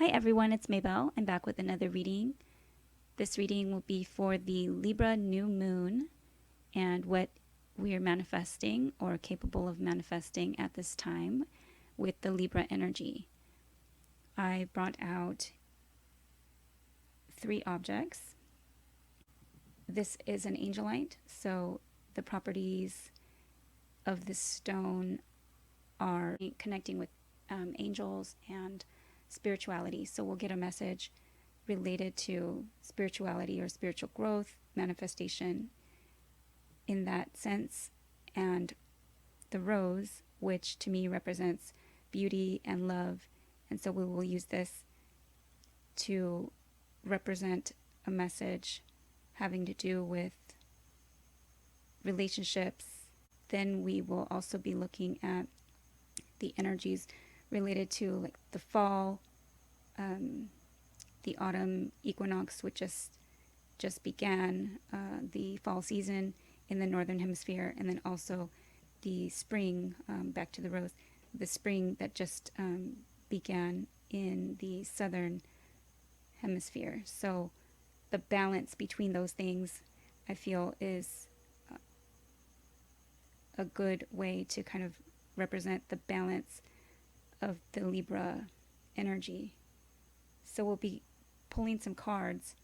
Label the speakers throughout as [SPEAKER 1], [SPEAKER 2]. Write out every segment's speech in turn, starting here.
[SPEAKER 1] Hi everyone, it's Maybell. I'm back with another reading. This reading will be for the Libra new moon and what we are manifesting or capable of manifesting at this time with the Libra energy. I brought out 3 objects. This is an angelite, so the properties of this stone are connecting with angels and spirituality. So we'll get a message related to spirituality or spiritual growth, manifestation in that sense. And the rose, which to me represents beauty and love. And so we will use this to represent a message having to do with relationships. Then we will also be looking at the energies related to like the fall, the autumn equinox, which just began, the fall season in the northern hemisphere, and then also the spring, back to the rose, the spring that just began in the southern hemisphere. So the balance between those things, I feel, is a good way to kind of represent the balance of the Libra energy. So we'll be pulling some cards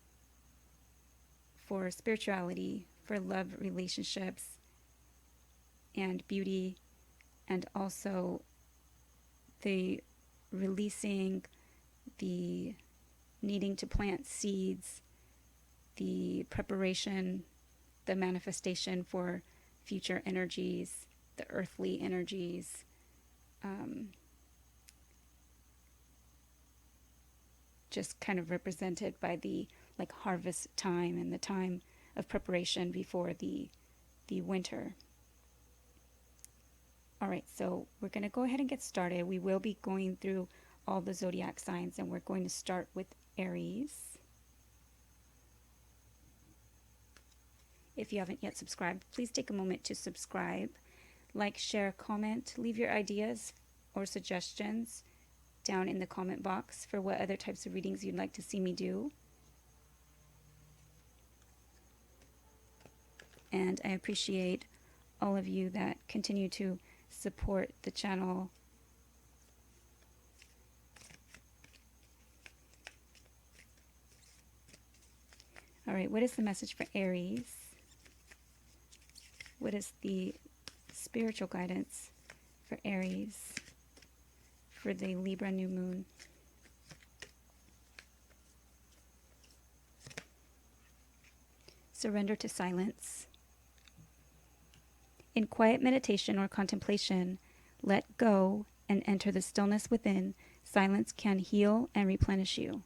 [SPEAKER 1] for spirituality, for love relationships and beauty, and also the releasing, the needing to plant seeds, the preparation, the manifestation for future energies, the earthly energies, just kind of represented by the like harvest time and the time of preparation before the winter. All right, so we're going to go ahead and get started. We will be going through all the zodiac signs, and we're going to start with Aries. If you haven't yet subscribed, please take a moment to subscribe, like, share, comment, leave your ideas or suggestions down in the comment box for what other types of readings you'd like to see me do. And I appreciate all of you that continue to support the channel. All right, what is the message for Aries? What is the spiritual guidance for Aries for the Libra new moon? Surrender to silence. In quiet meditation or contemplation, let go and enter the stillness within. Silence can heal and replenish you.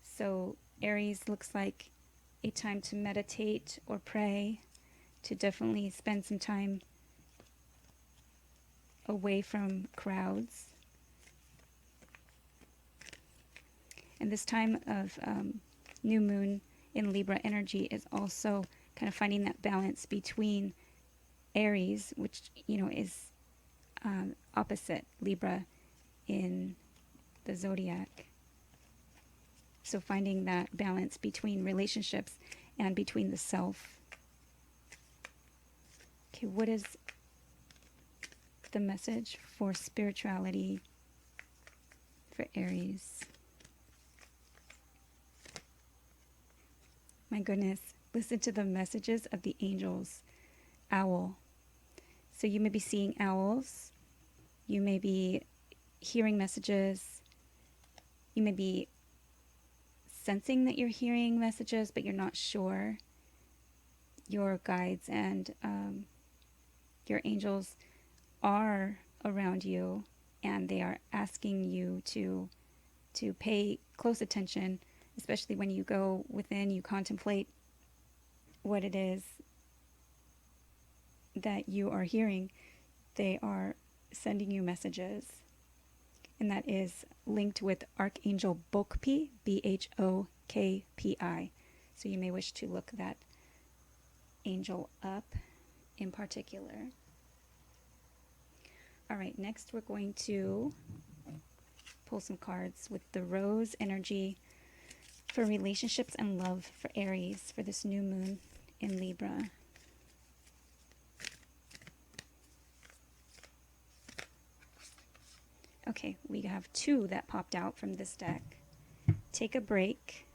[SPEAKER 1] So Aries looks like a time to meditate or pray, to definitely spend some time away from crowds. And this time of new moon in Libra energy is also kind of finding that balance between Aries, which, you know, is opposite Libra in the zodiac. So finding that balance between relationships and between the self. Okay, what is the message for spirituality for Aries? My goodness, listen to the messages of the angels. Owl. So you may be seeing owls. You may be hearing messages. You may be sensing that you're hearing messages, but you're not sure. Your guides and your angels are around you, and they are asking you to pay close attention, especially when you go within, you contemplate what it is that you are hearing. They are sending you messages, and that is linked with Archangel Bokpi, Bhokpi. So you may wish to look that angel up in particular. All right, next we're going to pull some cards with the rose energy for relationships and love for Aries for this new moon in Libra. Okay, we have 2 that popped out from this deck. Take a break.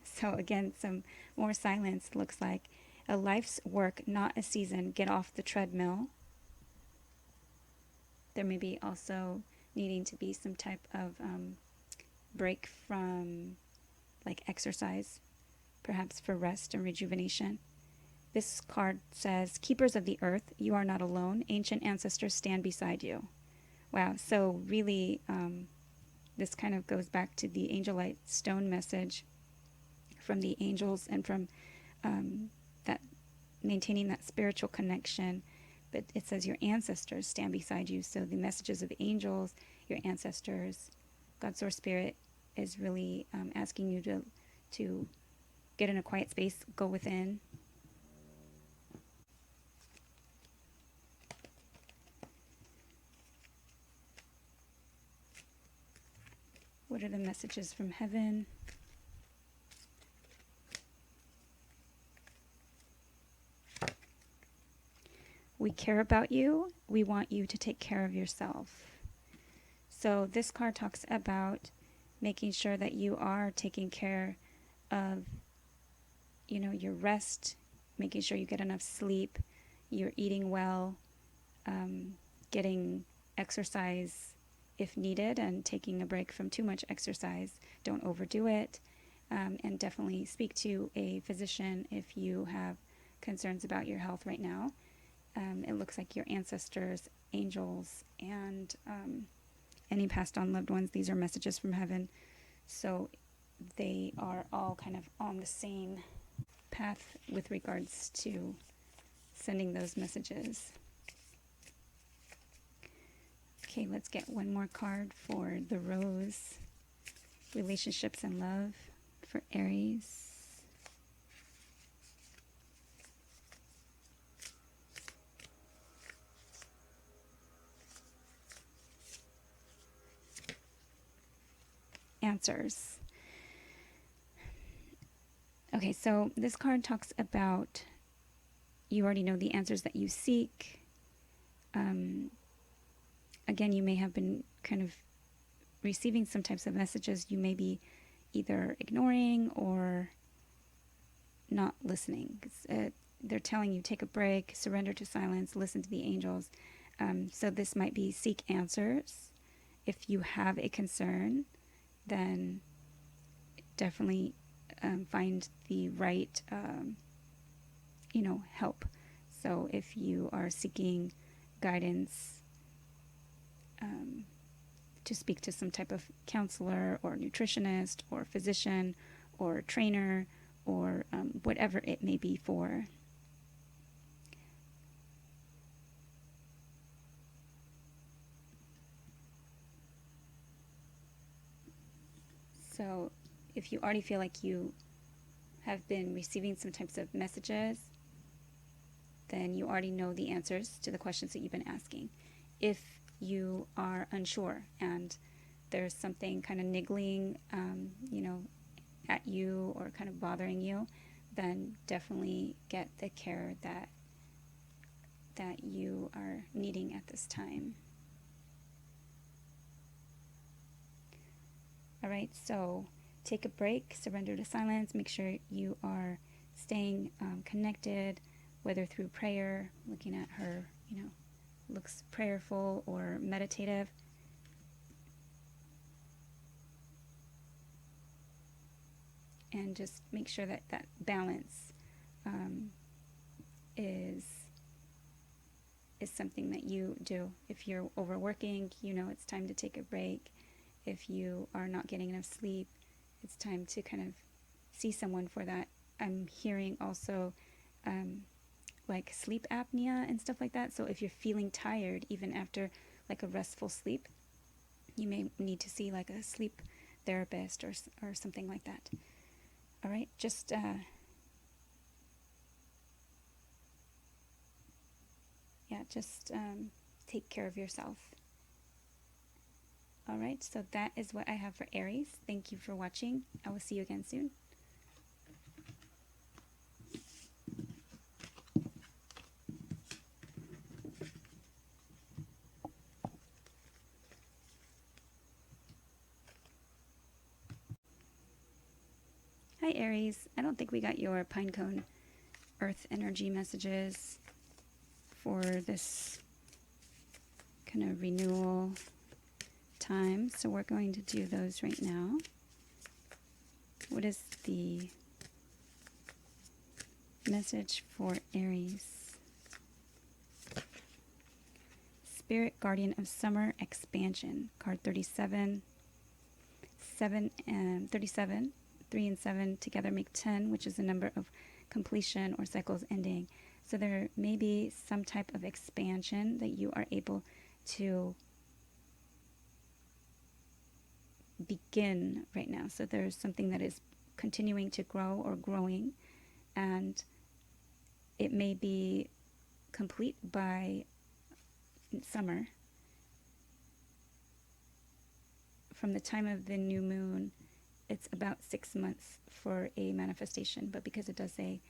[SPEAKER 1] So again, some more silence. Looks like a life's work, not a season. Get off the treadmill. There may be also needing to be some type of break from like exercise, perhaps for rest and rejuvenation. This card says, Keepers of the earth, you are not alone. Ancient ancestors stand beside you. Wow, so really this kind of goes back to the Angelite stone message from the angels and from that maintaining that spiritual connection. But it says your ancestors stand beside you. So the messages of angels, your ancestors, God's source spirit is really asking you to get in a quiet space, go within. What are the messages from heaven? We care about you. We want you to take care of yourself. So this card talks about making sure that you are taking care of, your rest, making sure you get enough sleep, you're eating well, getting exercise if needed, and taking a break from too much exercise. Don't overdo it. And definitely speak to a physician if you have concerns about your health right now. It looks like your ancestors, angels, and any passed on loved ones, these are messages from heaven. So they are all kind of on the same path with regards to sending those messages. Okay, let's get one more card for the rose, relationships and love for Aries. Answers. Okay, so this card talks about you already know the answers that you seek. Again, you may have been kind of receiving some types of messages you may be either ignoring or not listening. They're telling you take a break, surrender to silence, listen to the angels. So this might be seek answers. If you have a concern, then definitely find the right, help. So if you are seeking guidance to speak to some type of counselor or nutritionist or physician or trainer or whatever it may be for. So if you already feel like you have been receiving some types of messages, then you already know the answers to the questions that you've been asking. If you are unsure and there's something kind of niggling, at you or kind of bothering you, then definitely get the care that you are needing at this time. All right, so take a break, surrender to silence, make sure you are staying connected, whether through prayer, looking at her, looks prayerful or meditative. And just make sure that that balance is something that you do. If you're overworking, it's time to take a break. If you are not getting enough sleep, it's time to kind of see someone for that. I'm hearing also like sleep apnea and stuff like that. So if you're feeling tired, even after like a restful sleep, you may need to see like a sleep therapist or something like that. All right, just take care of yourself. All right, so that is what I have for Aries. Thank you for watching. I will see you again soon. Hi Aries, I don't think we got your pinecone earth energy messages for this kind of renewal time, so we're going to do those right now. What is the message for Aries? Spirit Guardian of Summer Expansion, card 37, 37, 3 and 7 together make 10, which is the number of completion or cycles ending. So there may be some type of expansion that you are able to begin right now. So there's something that is continuing to grow or growing, and it may be complete by summer. From the time of the new moon, it's about 6 months for a manifestation, but because it does say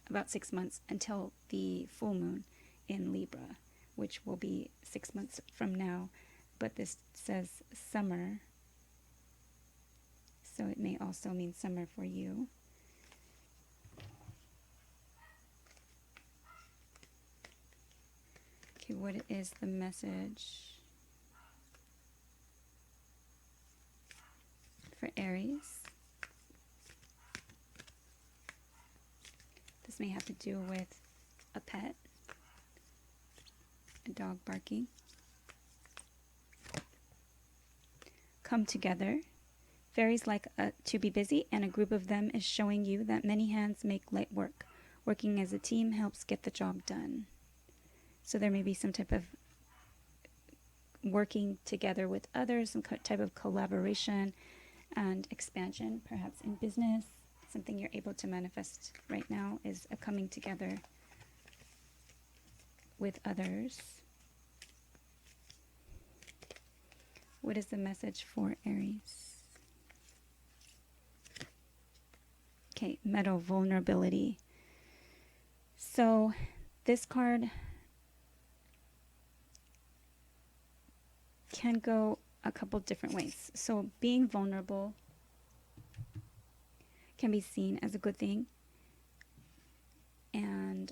[SPEAKER 1] about 6 months until the full moon in Libra, which will be 6 months from now, but this says summer, so it may also mean summer for you. Okay, what is the message for Aries? This may have to do with a pet, a dog barking. Come together. Fairies like to be busy, and a group of them is showing you that many hands make light work. Working as a team helps get the job done. So there may be some type of working together with others, some type of collaboration and expansion, perhaps in business. Something you're able to manifest right now is a coming together with others. What is the message for Aries? Okay, metal vulnerability. So this card can go a couple different ways. So being vulnerable can be seen as a good thing, and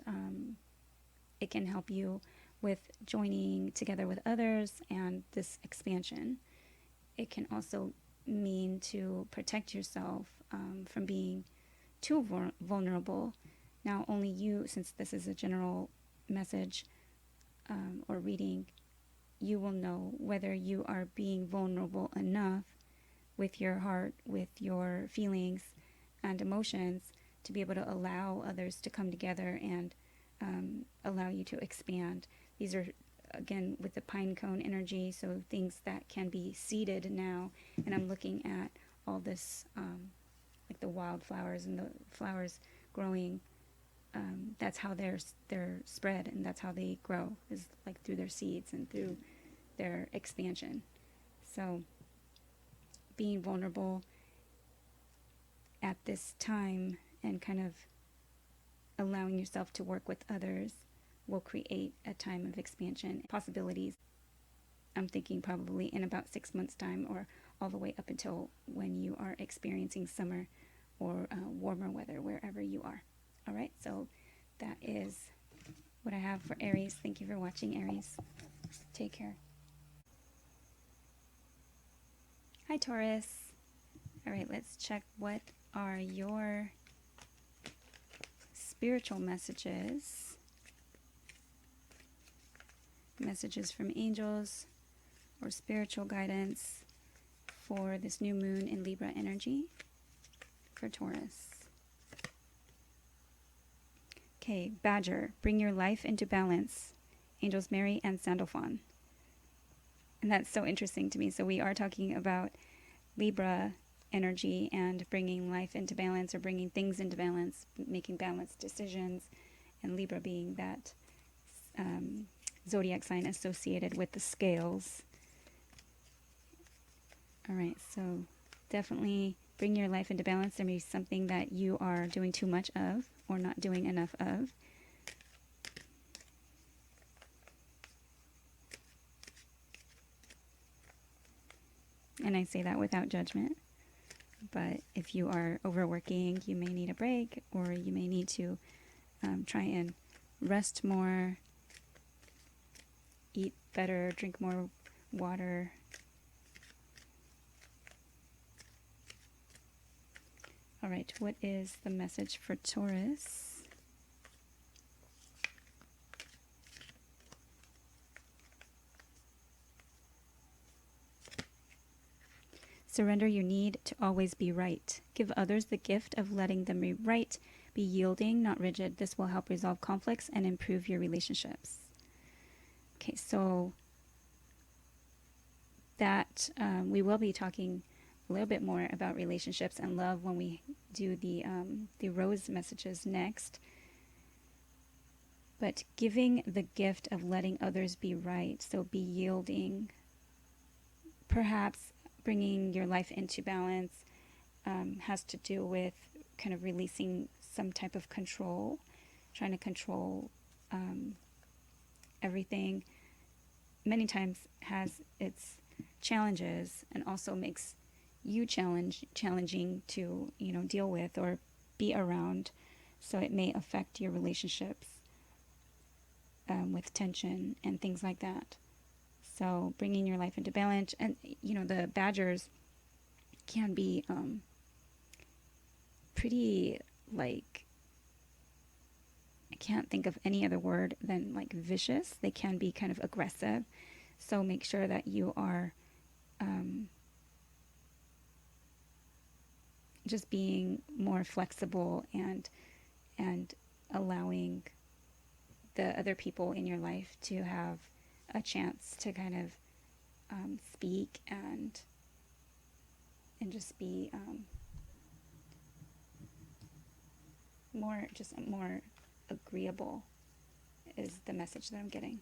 [SPEAKER 1] it can help you with joining together with others and this expansion. It can also mean to protect yourself from being too vulnerable. Now, only you, since this is a general message or reading, you will know whether you are being vulnerable enough with your heart, with your feelings and emotions, to be able to allow others to come together and allow you to expand. These are, again, with the pine cone energy, so things that can be seeded now. And I'm looking at all this, like the wildflowers and the flowers growing. That's how they're spread, and that's how they grow, is like through their seeds and through their expansion. So being vulnerable at this time and kind of allowing yourself to work with others will create a time of expansion possibilities. I'm thinking probably in about 6 months' time, or all the way up until when you are experiencing summer or warmer weather wherever you are. All right, so that is what I have for Aries. Thank you for watching, Aries. Take care. Hi, Taurus. All right, let's check what are your spiritual messages. Messages from angels or spiritual guidance for this new moon in Libra energy for Taurus. Okay, Badger, bring your life into balance. Angels Mary and Sandalphon. And that's so interesting to me. So we are talking about Libra energy and bringing life into balance, or bringing things into balance, making balanced decisions, and Libra being that zodiac sign associated with the scales. All right, so definitely bring your life into balance. There may be something that you are doing too much of or not doing enough of. And I say that without judgment. But if you are overworking, you may need a break, or you may need to try and rest more, eat better, drink more water. All right, what is the message for Taurus? Surrender your need to always be right. Give others the gift of letting them be right. Be yielding, not rigid. This will help resolve conflicts and improve your relationships. Okay, so that we will be talking a little bit more about relationships and love when we do the rose messages next. But giving the gift of letting others be right, so be yielding, perhaps bringing your life into balance, has to do with kind of releasing some type of control, trying to control everything. Many times has its challenges and also makes you challenging to deal with or be around. So it may affect your relationships with tension and things like that. So bringing your life into balance, and the badgers can be pretty, like, I can't think of any other word than like vicious. They can be kind of aggressive. So make sure that you are just being more flexible and allowing the other people in your life to have a chance to kind of speak and just be more agreeable is the message that I'm getting.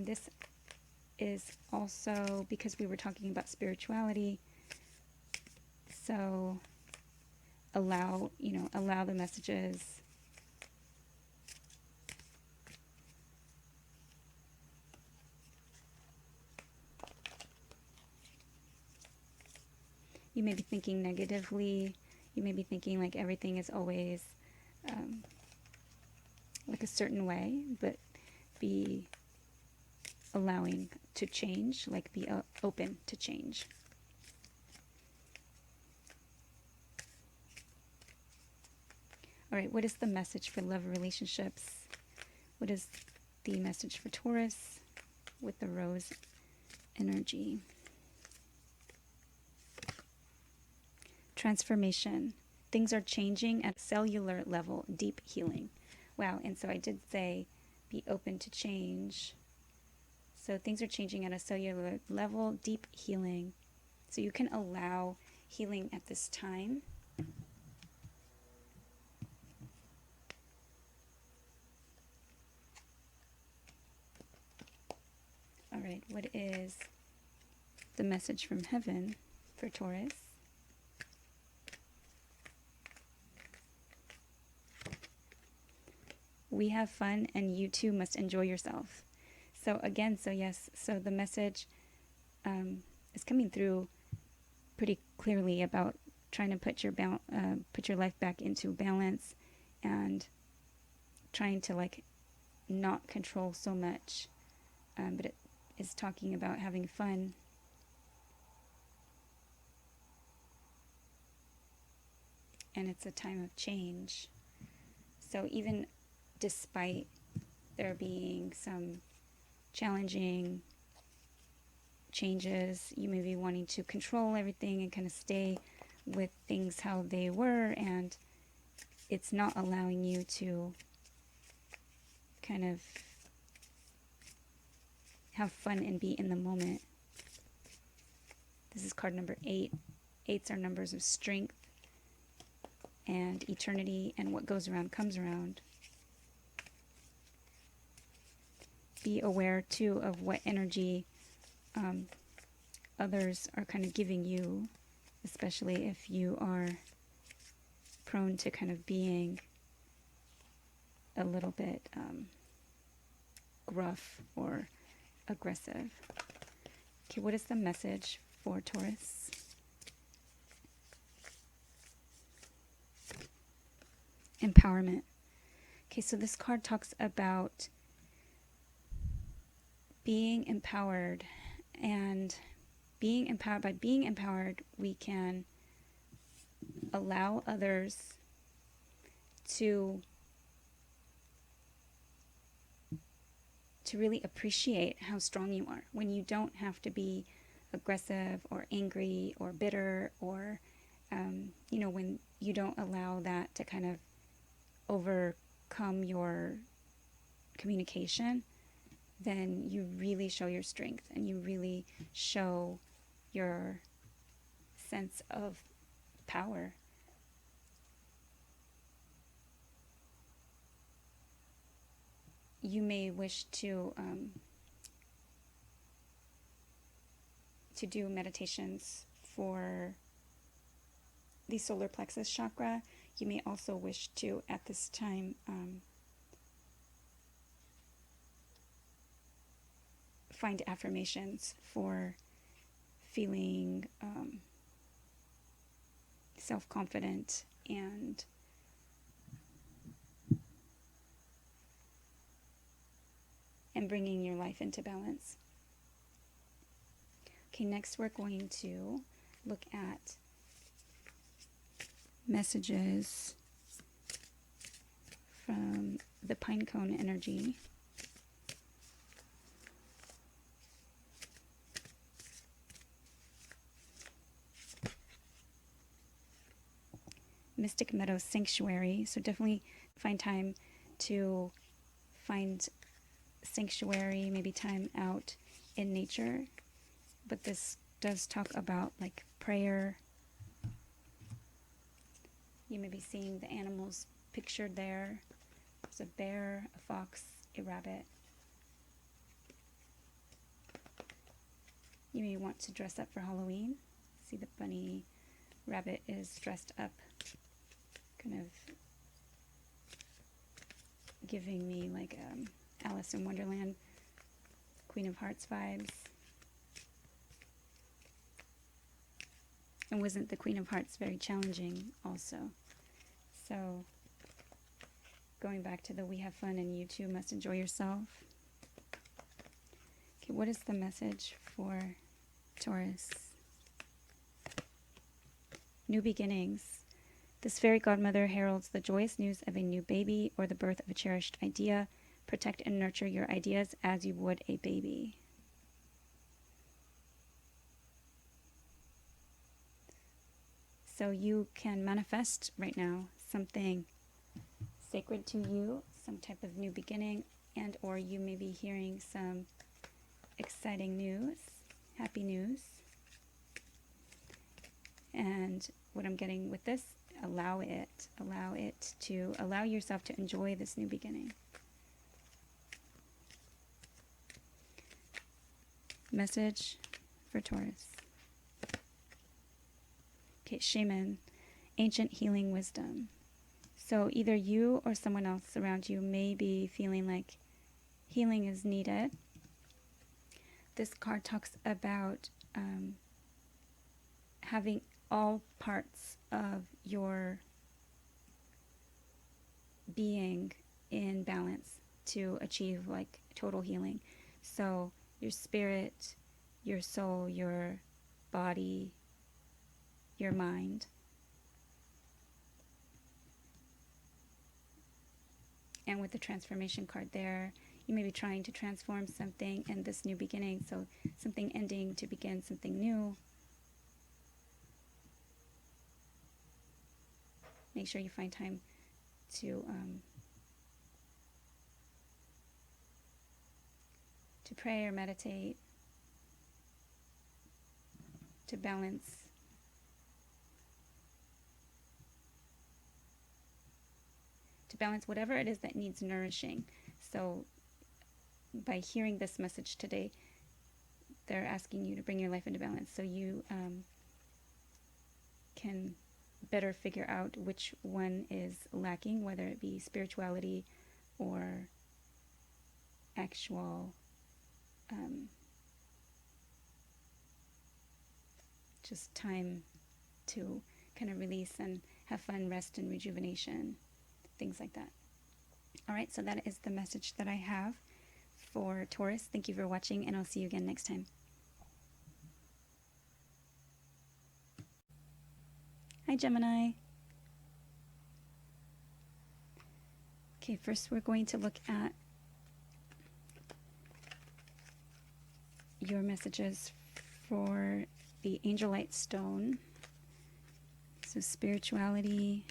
[SPEAKER 1] This is also because we were talking about spirituality, so allow the messages you may be thinking negatively. You may be thinking like everything is always like a certain way, but be allowing to change, like be open to change. All right, what is the message for love relationships? What is the message for Taurus with the rose energy? Transformation. Things are changing at a cellular level, deep healing. Wow, and so I did say be open to change. So things are changing at a cellular level, deep healing. So you can allow healing at this time. All right, what is the message from heaven for Taurus? We have fun and you too must enjoy yourself. So again, so the message is coming through pretty clearly about trying to put your life back into balance and trying to like not control so much, but it is talking about having fun. And it's a time of change. So even despite there being some challenging changes, you may be wanting to control everything and kind of stay with things how they were, and it's not allowing you to kind of have fun and be in the moment. This is card number 8. 8s are numbers of strength and eternity, and what goes around comes around. be aware too of what energy others are kind of giving you, especially if you are prone to kind of being a little bit gruff or aggressive. Okay, what is the message for Taurus? Empowerment. Okay, so this card talks about being empowered, and being empowered. By being empowered, we can allow others to really appreciate how strong you are, when you don't have to be aggressive or angry or bitter, or you know, when you don't allow that to kind of overcome your communication, then you really show your strength and you really show your sense of power. You may wish to do meditations for the solar plexus chakra. You may also wish to, at this time, find affirmations for feeling self-confident and bringing your life into balance. Okay, next we're going to look at messages from the pinecone energy. Mystic Meadow Sanctuary. So definitely find time to find sanctuary, maybe time out in nature. But this does talk about like prayer. You may be seeing the animals pictured there. There's a bear, a fox, a rabbit. You may want to dress up for Halloween. See the bunny rabbit is dressed up, kind of giving me like Alice in Wonderland, Queen of Hearts vibes. And wasn't the Queen of Hearts very challenging also? So going back to the we have fun and you too must enjoy yourself. Okay, what is the message for Taurus? New beginnings. This fairy godmother heralds the joyous news of a new baby or the birth of a cherished idea. Protect and nurture your ideas as you would a baby. So you can manifest right now something sacred to you, some type of new beginning, and or you may be hearing some exciting news, happy news. And what I'm getting with this, allow yourself to enjoy this new beginning. Message for Taurus. Okay, shaman, ancient healing wisdom. So either you or someone else around you may be feeling like healing is needed. This card talks about having all parts of your being in balance to achieve like total healing. So your spirit, your soul, your body, your mind. And with the transformation card there, you may be trying to transform something in this new beginning. So something ending to begin something new. Make sure you find time to pray or meditate, to balance whatever it is that needs nourishing. So by hearing this message today, they're asking you to bring your life into balance so you can better figure out which one is lacking, whether it be spirituality or actual just time to kind of release and have fun, rest and rejuvenation, things like that. All right, so that is the message that I have for Taurus. Thank you for watching, and I'll see you again next time. Hi, Gemini. Okay, first we're going to look at your messages for the Angelite stone. So spirituality,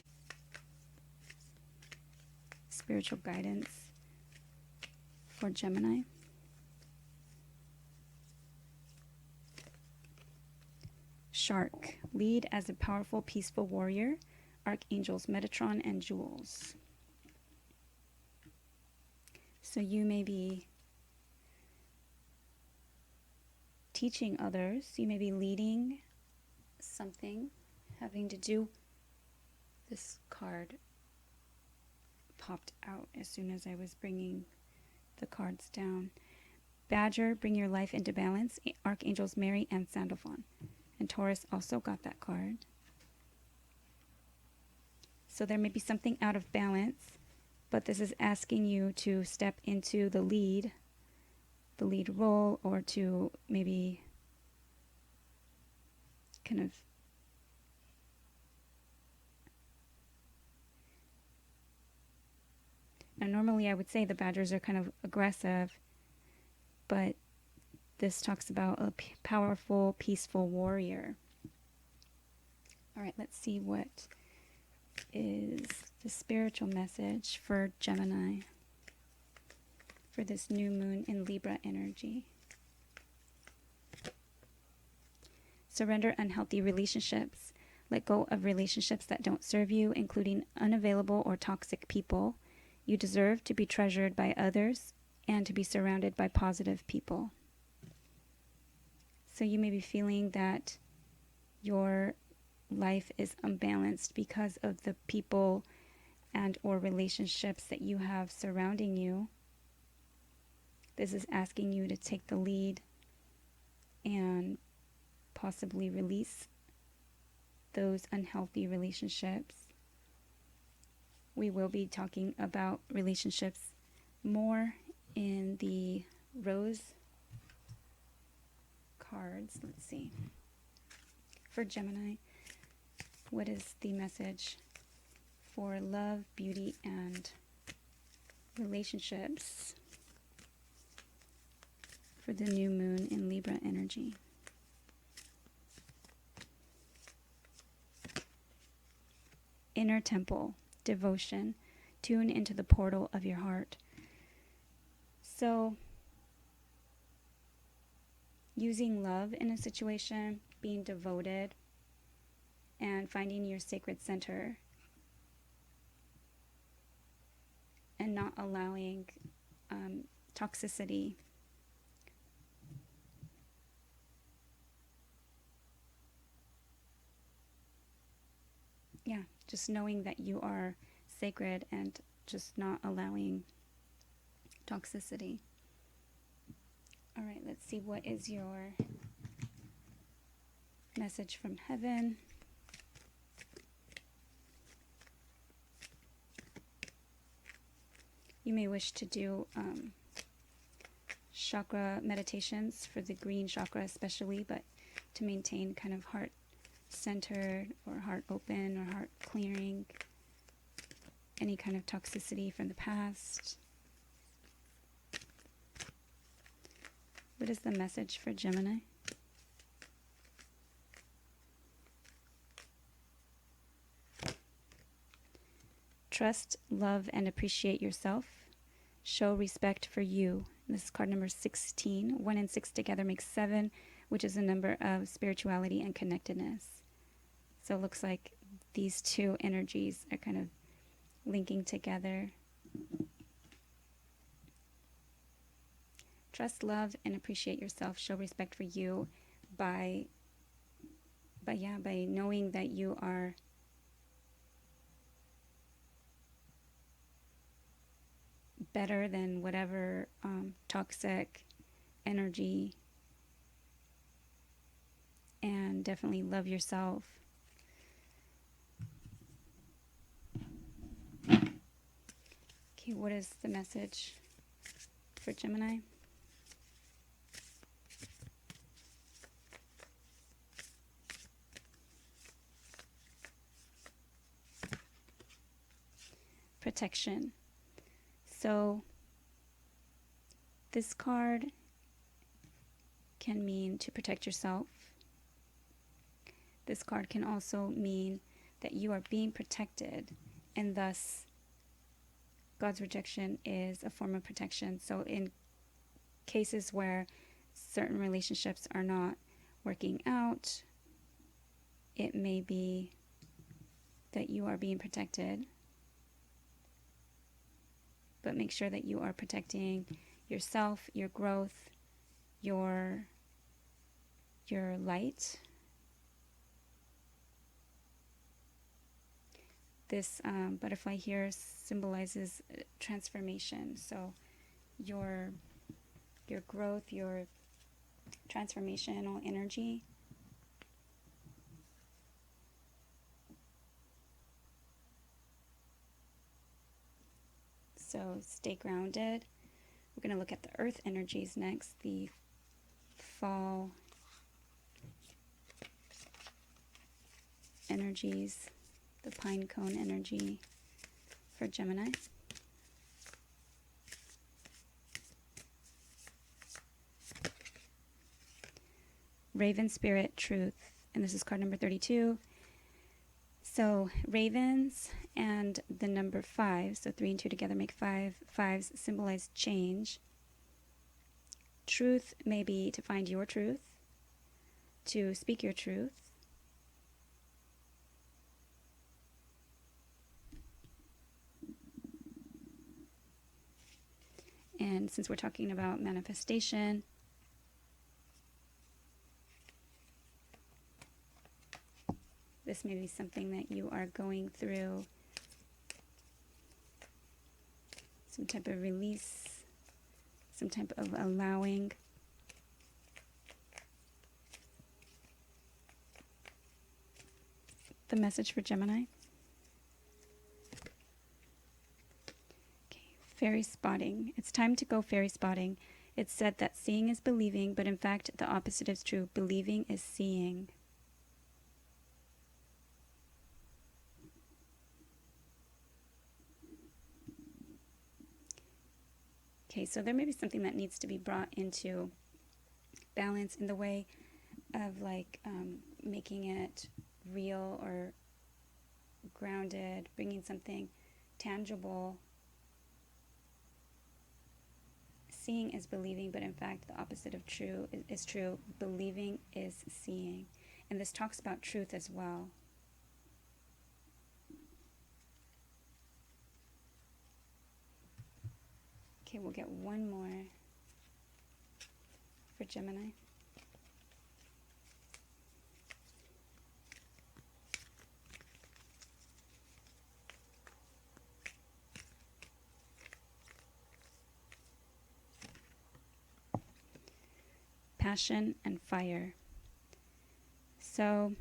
[SPEAKER 1] spiritual guidance for Gemini. Shark, lead as a powerful, peaceful warrior. Archangels Metatron and Jewels. So you may be teaching others. You may be leading something having to do. This card popped out as soon as I was bringing the cards down. Badger, bring your life into balance. Archangels Mary and Sandalphon. And Taurus also got that card. So there may be something out of balance, but this is asking you to step into the lead role, or to maybe kind of now normally I would say the badgers are kind of aggressive, but this talks about a powerful, peaceful warrior. All right, let's see what is the spiritual message for Gemini for this new moon in Libra energy. Surrender unhealthy relationships. Let go of relationships that don't serve you, including unavailable or toxic people. You deserve to be treasured by others and to be surrounded by positive people. So you may be feeling that your life is unbalanced because of the people and or relationships that you have surrounding you. This is asking you to take the lead and possibly release those unhealthy relationships. We will be talking about relationships more in the rose cards. Let's see. For Gemini, what is the message for love, beauty, and relationships for the new moon in Libra energy? Inner temple, devotion, tune into the portal of your heart. So, using love in a situation, being devoted, and finding your sacred center, and not allowing toxicity. Yeah, just knowing that you are sacred and just not allowing toxicity. All right, let's see what is your message from heaven. You may wish to do chakra meditations for the green chakra especially, but to maintain kind of heart centered or heart open or heart clearing any kind of toxicity from the past. What is the message for Gemini? Trust, love, and appreciate yourself. Show respect for you. This is card number 16. 1 and 6 together makes 7, which is a number of spirituality and connectedness. So it looks like these two energies are kind of linking together. Trust, love, and appreciate yourself. Show respect for you by knowing that you are better than whatever toxic energy, and definitely love yourself. Okay, what is the message for Gemini? Protection. So this card can mean to protect yourself. This card can also mean that you are being protected, and thus God's rejection is a form of protection. So in cases where certain relationships are not working out, it may be that you are being protected. But make sure that you are protecting yourself, your growth, your light. This butterfly here symbolizes transformation. So your growth, your transformational energy. So stay grounded. We're going to look at the earth energies next, the fall energies, the pine cone energy for Gemini. Raven Spirit Truth, and this is card number 32. So ravens and the number 5, so 3 and 2 together make 5. 5s symbolize change. Truth may be to find your truth, to speak your truth. And since we're talking about manifestation, this may be something that you are going through, some type of release, some type of allowing. The message for Gemini. Okay, fairy spotting. It's time to go fairy spotting. It's said that seeing is believing, but in fact, the opposite is true. Believing is seeing. Okay, so there may be something that needs to be brought into balance in the way of like making it real or grounded, bringing something tangible. Seeing is believing, but in fact the opposite of true is true. Believing is seeing. And this talks about truth as well. Okay, we'll get one more for Gemini. Passion and fire. So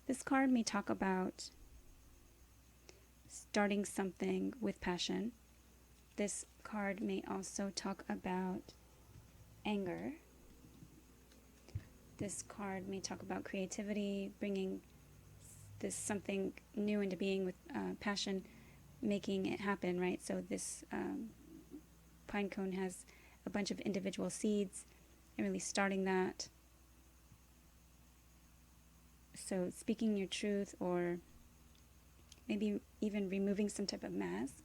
[SPEAKER 1] this card may talk about starting something with passion. This card may also talk about anger. This card may talk about creativity, bringing this something new into being with passion, making it happen, right? So this pine cone has a bunch of individual seeds and really starting that. So speaking your truth, or maybe even removing some type of mask.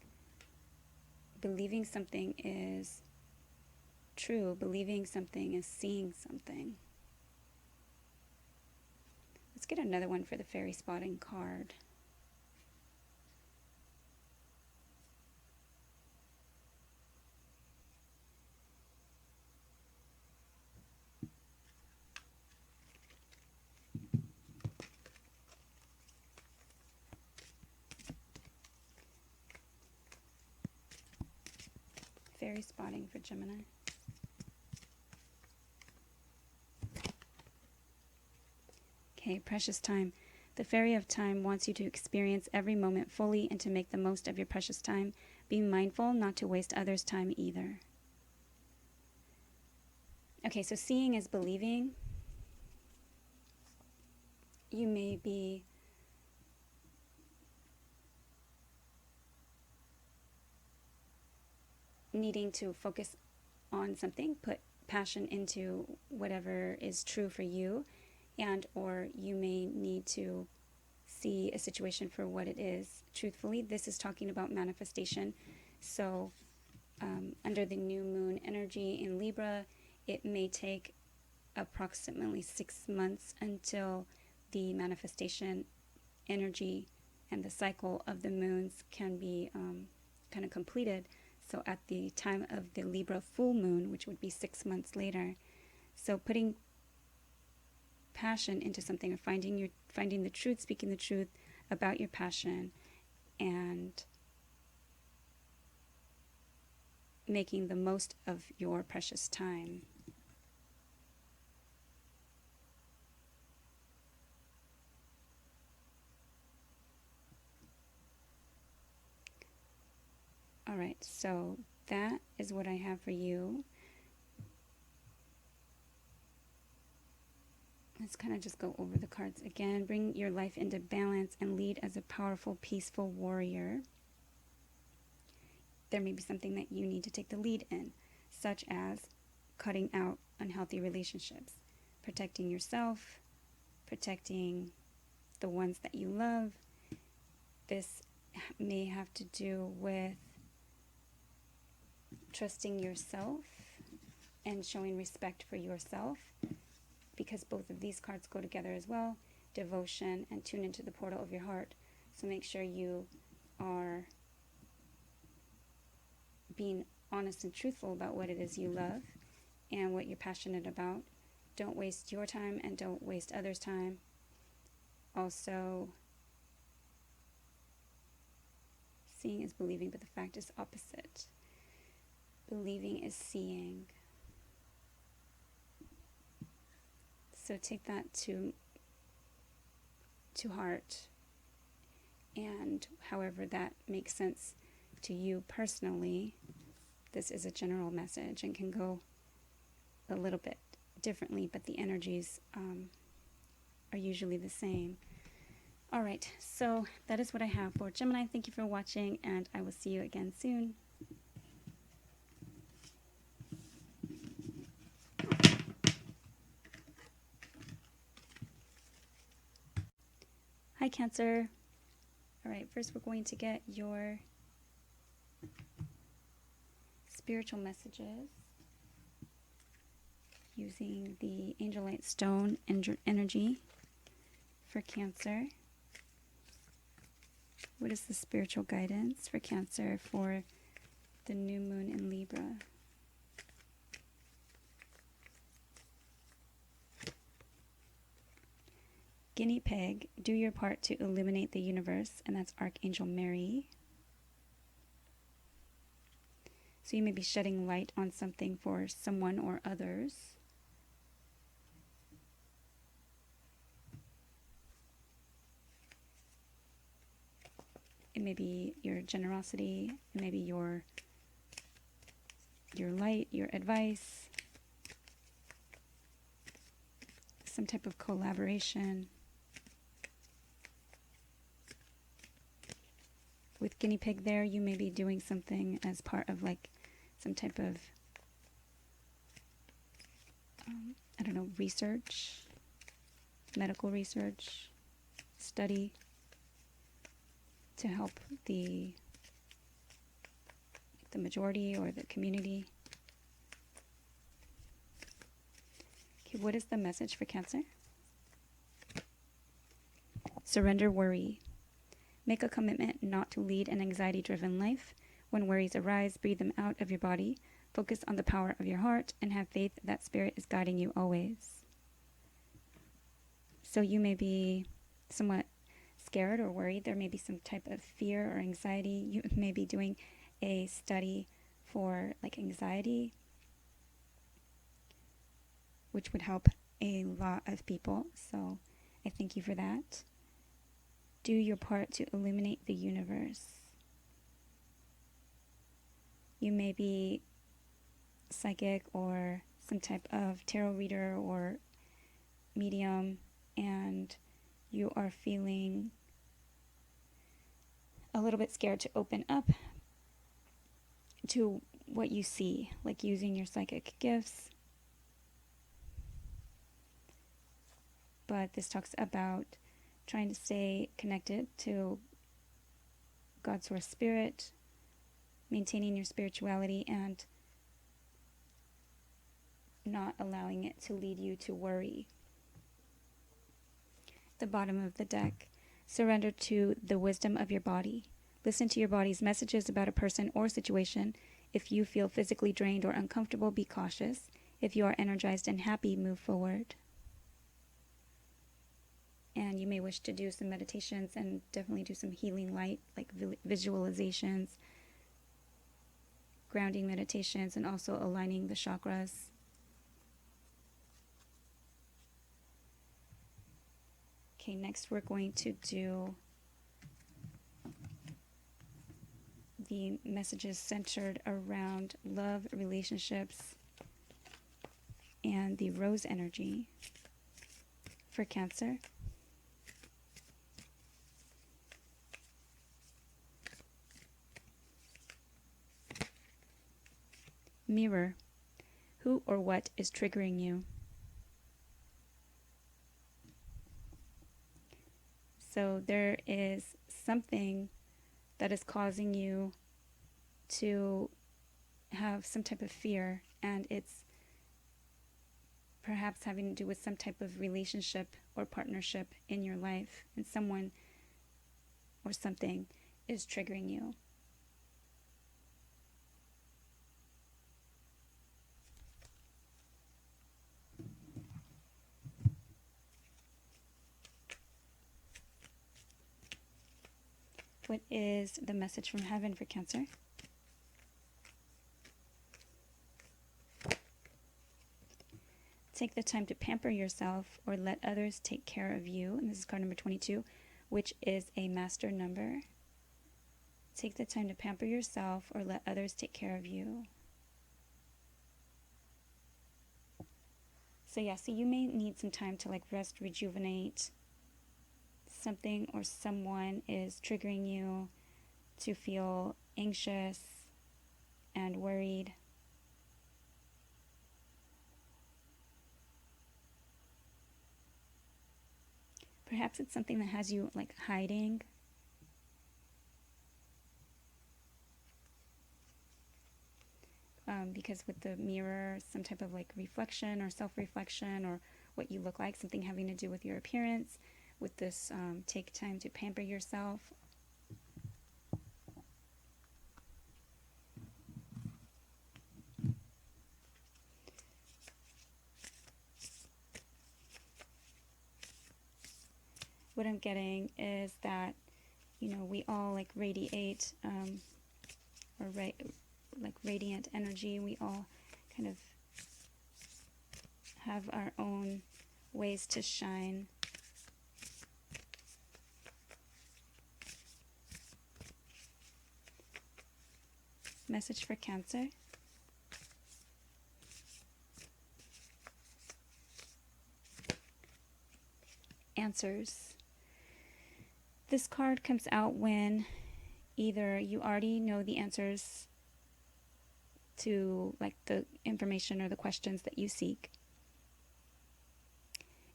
[SPEAKER 1] Believing something is true. Believing something is seeing something. Let's get another one for the fairy spotting card. fairy spotting for Gemini. Okay, precious time. The fairy of time wants you to experience every moment fully and to make the most of your precious time. Be mindful not to waste others' time either. Okay, so seeing is believing. You may be needing to focus on something, put passion into whatever is true for you, and or you may need to see a situation for what it is truthfully. This is talking about manifestation. So under the new moon energy in Libra, it may take approximately 6 months until the manifestation energy and the cycle of the moons can be kind of completed. So at the time of the Libra full moon, which would be 6 months later, so putting passion into something, or finding the truth, speaking the truth about your passion, and making the most of your precious time. All right, so that is what I have for you. Let's kind of just go over the cards again. Bring your life into balance and lead as a powerful, peaceful warrior. There may be something that you need to take the lead in, such as cutting out unhealthy relationships, protecting yourself, protecting the ones that you love. This may have to do with trusting yourself and showing respect for yourself, because both of these cards go together as well. Devotion and tune into the portal of your heart. So make sure you are being honest and truthful about what it is you love and what you're passionate about. Don't waste your time and don't waste others' time. Also, seeing is believing, but the fact is opposite. Believing is seeing. So take that to heart, and however that makes sense to you personally. This is a general message and can go a little bit differently, but the energies are usually the same. All right, so that is what I have for Gemini. Thank you for watching, and I will see you again soon. Hi, Cancer. All right, first we're going to get your spiritual messages using the Angelite Stone energy for Cancer. What is the spiritual guidance for Cancer for the new moon in Libra? Guinea pig, do your part to illuminate the universe, and that's Archangel Mary. So you may be shedding light on something for someone or others. It may be your generosity, it may be your light, your advice, some type of collaboration. With guinea pig there, you may be doing something as part of like some type of, I don't know, research, medical research, study to help the majority or the community. Okay, what is the message for Cancer? Surrender worry. Make a commitment not to lead an anxiety-driven life. When worries arise, breathe them out of your body. Focus on the power of your heart and have faith that Spirit is guiding you always. So you may be somewhat scared or worried. There may be some type of fear or anxiety. You may be doing a study for like anxiety, which would help a lot of people. So I thank you for that. Do your part to illuminate the universe. You may be psychic or some type of tarot reader or medium, and you are feeling a little bit scared to open up to what you see, like using your psychic gifts. But this talks about trying to stay connected to God's source spirit, maintaining your spirituality, and not allowing it to lead you to worry. The bottom of the deck. Surrender to the wisdom of your body. Listen to your body's messages about a person or situation. If you feel physically drained or uncomfortable, be cautious. If you are energized and happy, move forward. And you may wish to do some meditations and definitely do some healing light, like visualizations, grounding meditations, and also aligning the chakras. Okay, next we're going to do the messages centered around love, relationships, and the rose energy for Cancer. Mirror. Who or what is triggering you? So there is something that is causing you to have some type of fear, and it's perhaps having to do with some type of relationship or partnership in your life, and someone or something is triggering you. What is the message from heaven for Cancer? Take the time to pamper yourself or let others take care of you. And this is card number 22, which is a master number. Take the time to pamper yourself or let others take care of you. So yeah, so you may need some time to like rest, rejuvenate. Something or someone is triggering you to feel anxious and worried. Perhaps it's something that has you like hiding. Because with the mirror, some type of like reflection or self-reflection or what you look like, something having to do with your appearance. With this, take time to pamper yourself. What I'm getting is that, you know, we all like radiate, like radiant energy. We all kind of have our own ways to shine. Message for Cancer. Answers. This card comes out when either you already know the answers to like the information or the questions that you seek.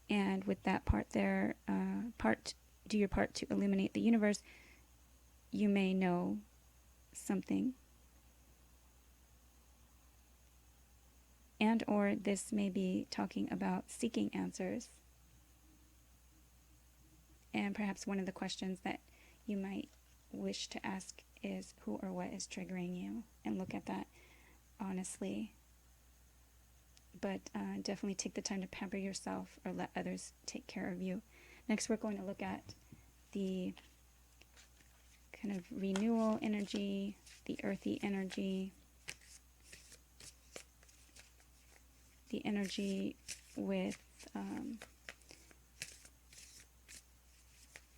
[SPEAKER 1] And with that part there, do your part to illuminate the universe. You may know something. And or this may be talking about seeking answers. And perhaps one of the questions that you might wish to ask is who or what is triggering you, and look at that honestly. But definitely take the time to pamper yourself or let others take care of you. Next, we're going to look at the kind of renewal energy, the earthy energy, the energy with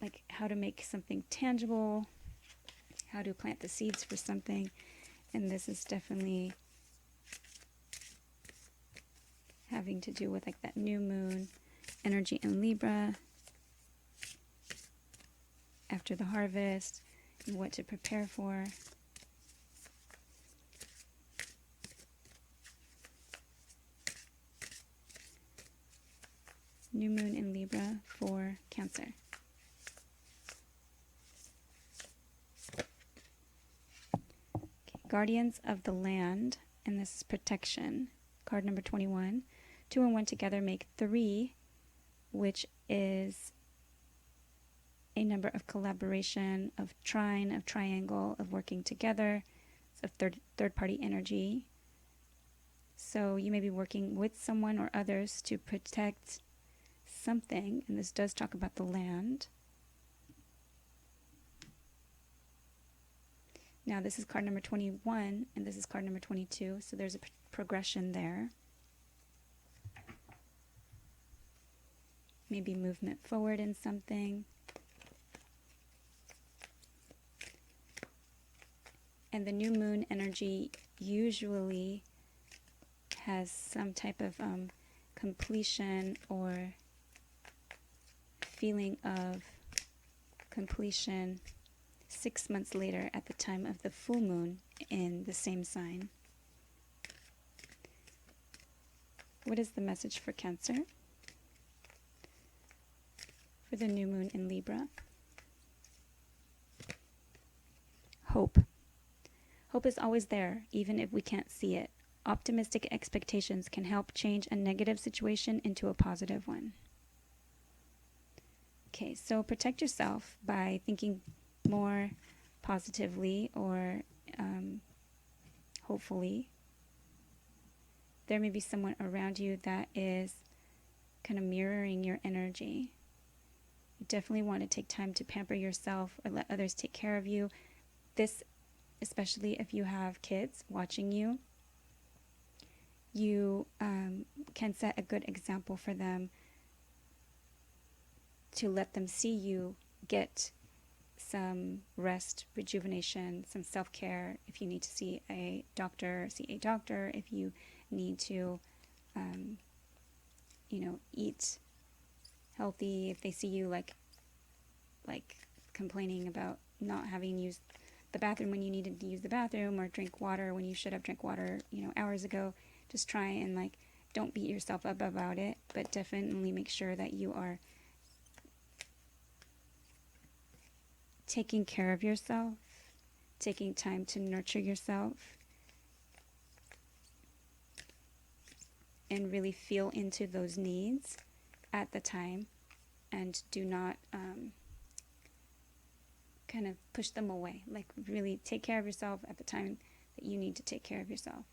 [SPEAKER 1] like how to make something tangible, how to plant the seeds for something. And this is definitely having to do with like that new moon energy in Libra after the harvest and what to prepare for. New moon in Libra for Cancer. Okay, Guardians of the Land, and this is protection. Card number 21. 2 and 1 together make 3, which is a number of collaboration, of trine, of triangle, of working together, of third party energy. So you may be working with someone or others to protect something, and this does talk about the land. Now this is card number 21, and this is card number 22, so there's a progression there. Maybe movement forward in something. And the new moon energy usually has some type of completion or feeling of completion 6 months later at the time of the full moon in the same sign. What is the message for Cancer? For the new moon in Libra? Hope. Hope is always there, even if we can't see it. Optimistic expectations can help change a negative situation into a positive one. Okay, so protect yourself by thinking more positively or hopefully. There may be someone around you that is kind of mirroring your energy. You definitely want to take time to pamper yourself or let others take care of you. This, especially if you have kids watching you, you can set a good example for them to let them see you get some rest, rejuvenation, some self-care. If you need to see a doctor, see a doctor. If you need to, eat healthy. If they see you like complaining about not having used the bathroom when you needed to use the bathroom, or drink water when you should have drank water, hours ago, just try and don't beat yourself up about it, but definitely make sure that you are taking care of yourself, taking time to nurture yourself, and really feel into those needs at the time, and do not kind of push them away. Really take care of yourself at the time that you need to take care of yourself.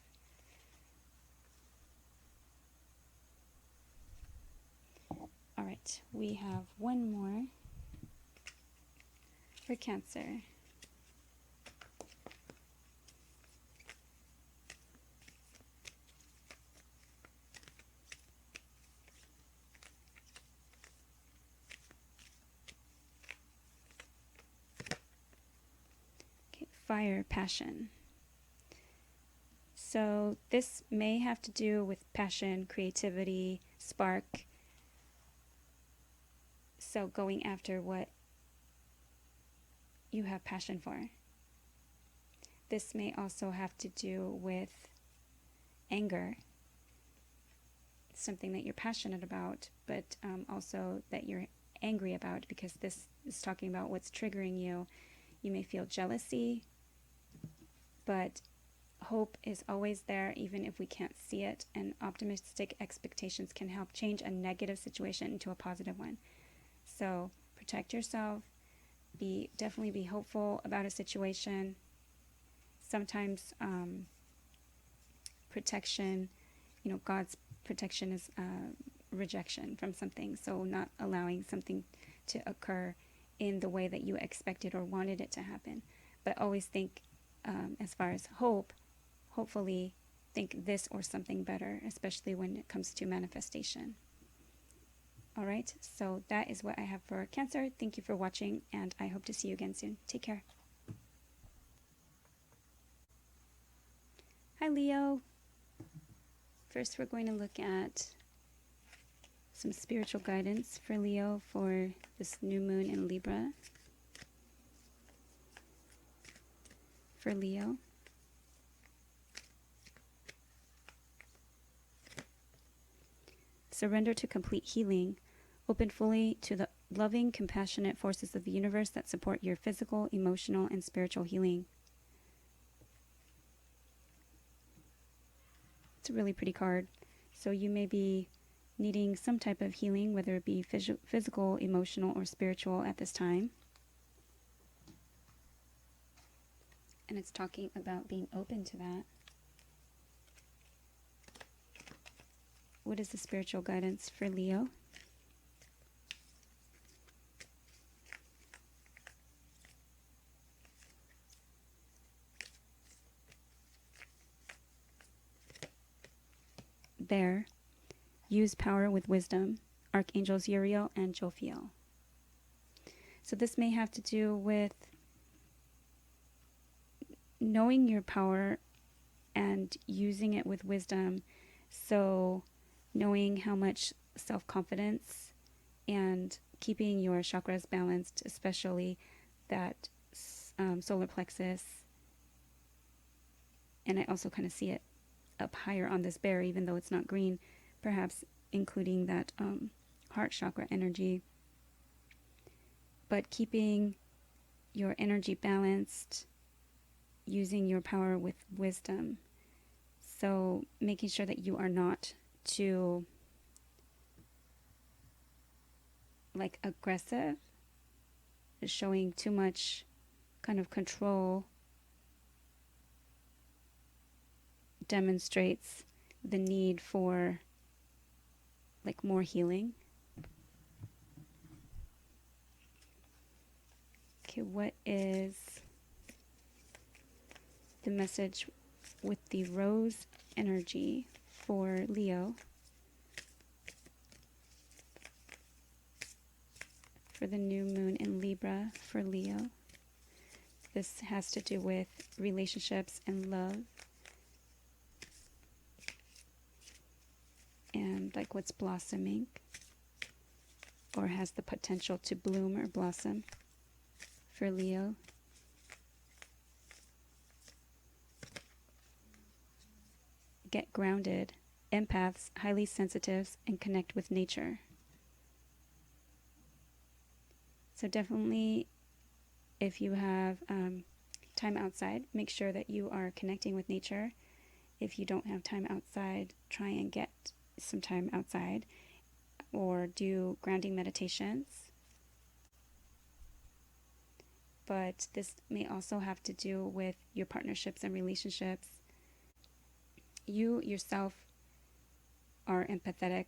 [SPEAKER 1] All right, we have one more for Cancer. Okay, fire, passion. So this may have to do with passion, creativity, spark. So going after what you have passion for. This may also have to do with anger, something that you're passionate about, but also that you're angry about, because this is talking about what's triggering you. You may feel jealousy, but hope is always there, even if we can't see it, and optimistic expectations can help change a negative situation into a positive one. So protect yourself. Definitely be hopeful about a situation. Sometimes protection, God's protection is rejection from something. So not allowing something to occur in the way that you expected or wanted it to happen. But always think, as far as hope, hopefully think this or something better, especially when it comes to manifestation. All right, so that is what I have for Cancer. Thank you for watching, and I hope to see you again soon. Take care. Hi, Leo. First, we're going to look at some spiritual guidance for Leo for this new moon in Libra. For Leo. Surrender to complete healing. Open fully to the loving, compassionate forces of the universe that support your physical, emotional, and spiritual healing. It's a really pretty card. So you may be needing some type of healing, whether it be physical, emotional, or spiritual at this time. And it's talking about being open to that. What is the spiritual guidance for Leo? There, use power with wisdom. Archangels Uriel and Jophiel. So this may have to do with knowing your power and using it with wisdom. So knowing how much self-confidence and keeping your chakras balanced, especially that solar plexus. And I also kind of see it up higher on this bear, even though it's not green, perhaps including that heart chakra energy. But keeping your energy balanced, using your power with wisdom. So making sure that you are not too aggressive, showing too much kind of control demonstrates the need for more healing. Okay, what is the message with the rose energy for Leo for the new moon in Libra for Leo? This has to do with relationships and love. And what's blossoming or has the potential to bloom or blossom for Leo. Get grounded. Empaths, highly sensitives, and connect with nature. So definitely, if you have time outside, make sure that you are connecting with nature. If you don't have time outside, try and get some time outside or do grounding meditations. But this may also have to do with your partnerships and relationships. You yourself are empathetic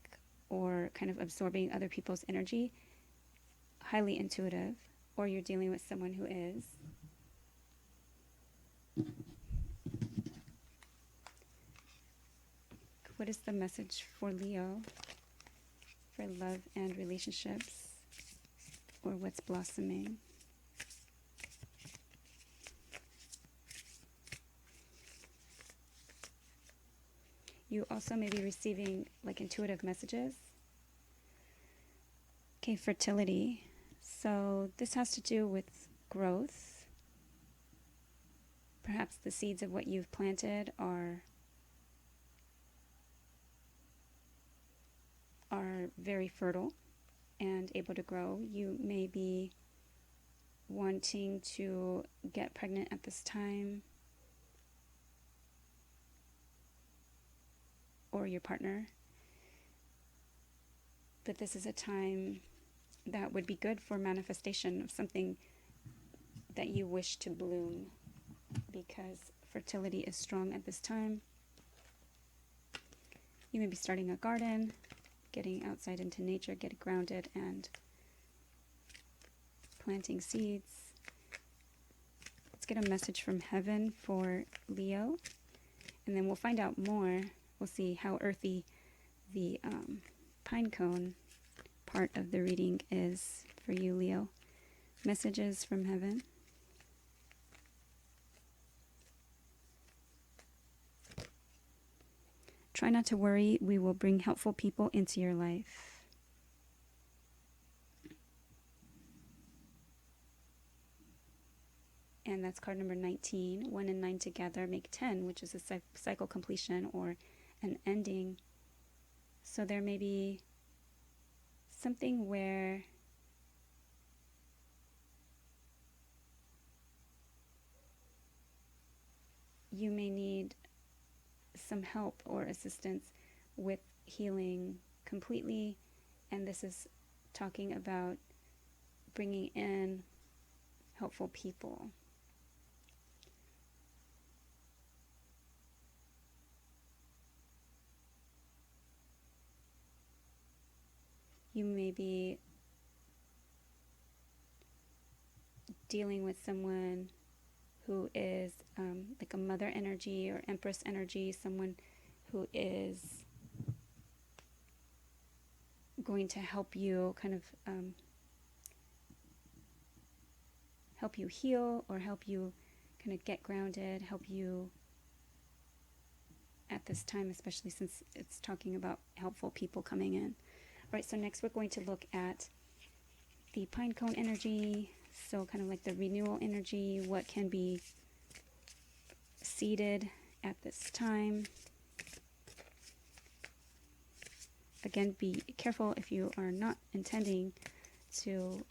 [SPEAKER 1] or kind of absorbing other people's energy, highly intuitive, or you're dealing with someone who is. What is the message for Leo for love and relationships, or what's blossoming? You also may be receiving intuitive messages. Okay, fertility. So this has to do with growth. Perhaps the seeds of what you've planted are very fertile and able to grow. You may be wanting to get pregnant at this time, or your partner. But this is a time that would be good for manifestation of something that you wish to bloom, because fertility is strong at this time. You may be starting a garden, getting outside into nature, getting grounded, and planting seeds. Let's get a message from heaven for Leo. And then we'll find out more. We'll see how earthy the pine cone part of the reading is for you, Leo. Messages from heaven. Try not to worry. We will bring helpful people into your life. And that's card number 19. 1 and 9 together make 10, which is a cycle completion or an ending. So there may be something where you may need some help or assistance with healing completely. And this is talking about bringing in helpful people. You may be dealing with someone who is like a mother energy or empress energy, someone who is going to help you kind of help you heal or help you kind of get grounded, help you at this time, especially since it's talking about helpful people coming in. All right, so next we're going to look at the pine cone energy, so kind of like the renewal energy, what can be seeded at this time. Again, be careful if you are not intending to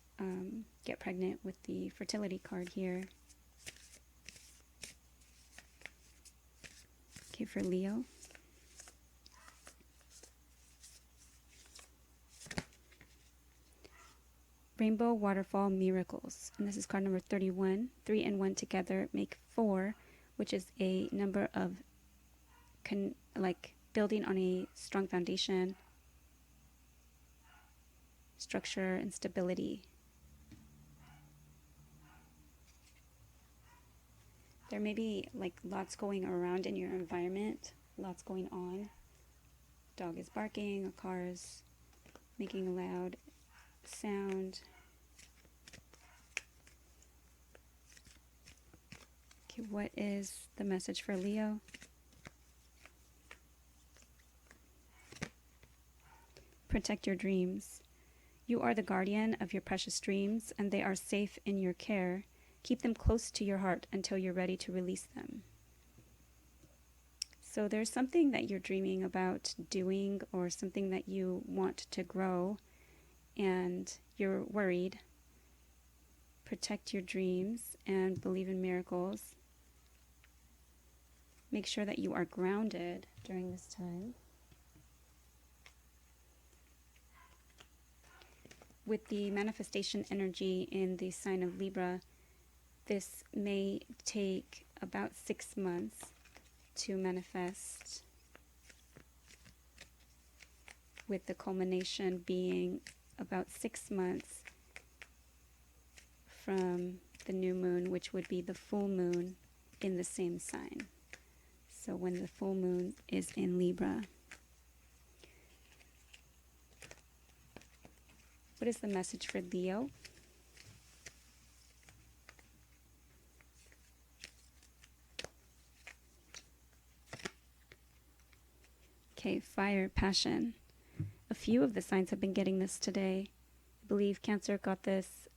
[SPEAKER 1] get pregnant with the fertility card here. Okay, for Leo. Rainbow Waterfall Miracles. And this is card number 31. 3 and 1 together make 4, which is a number of like building on a strong foundation, structure, and stability. There may be like lots going around in your environment, lots going on. Dog is barking, a car is making a loud sound. Okay, what is the message for Leo? Protect your dreams. You are the guardian of your precious dreams, and they are safe in your care. Keep them close to your heart until you're ready to release them. So there's something that you're dreaming about doing or something that you want to grow, and you're worried. Protect your dreams and believe in miracles. Make sure that you are grounded during this time. With the manifestation energy in the sign of Libra, this may take about 6 months to manifest, with the culmination being about 6 months from the new moon, which would be the full moon in the same sign. So when the full moon is in Libra. What is the message for Leo? Okay, fire, passion. A few of the signs have been getting this today. I believe Cancer got this.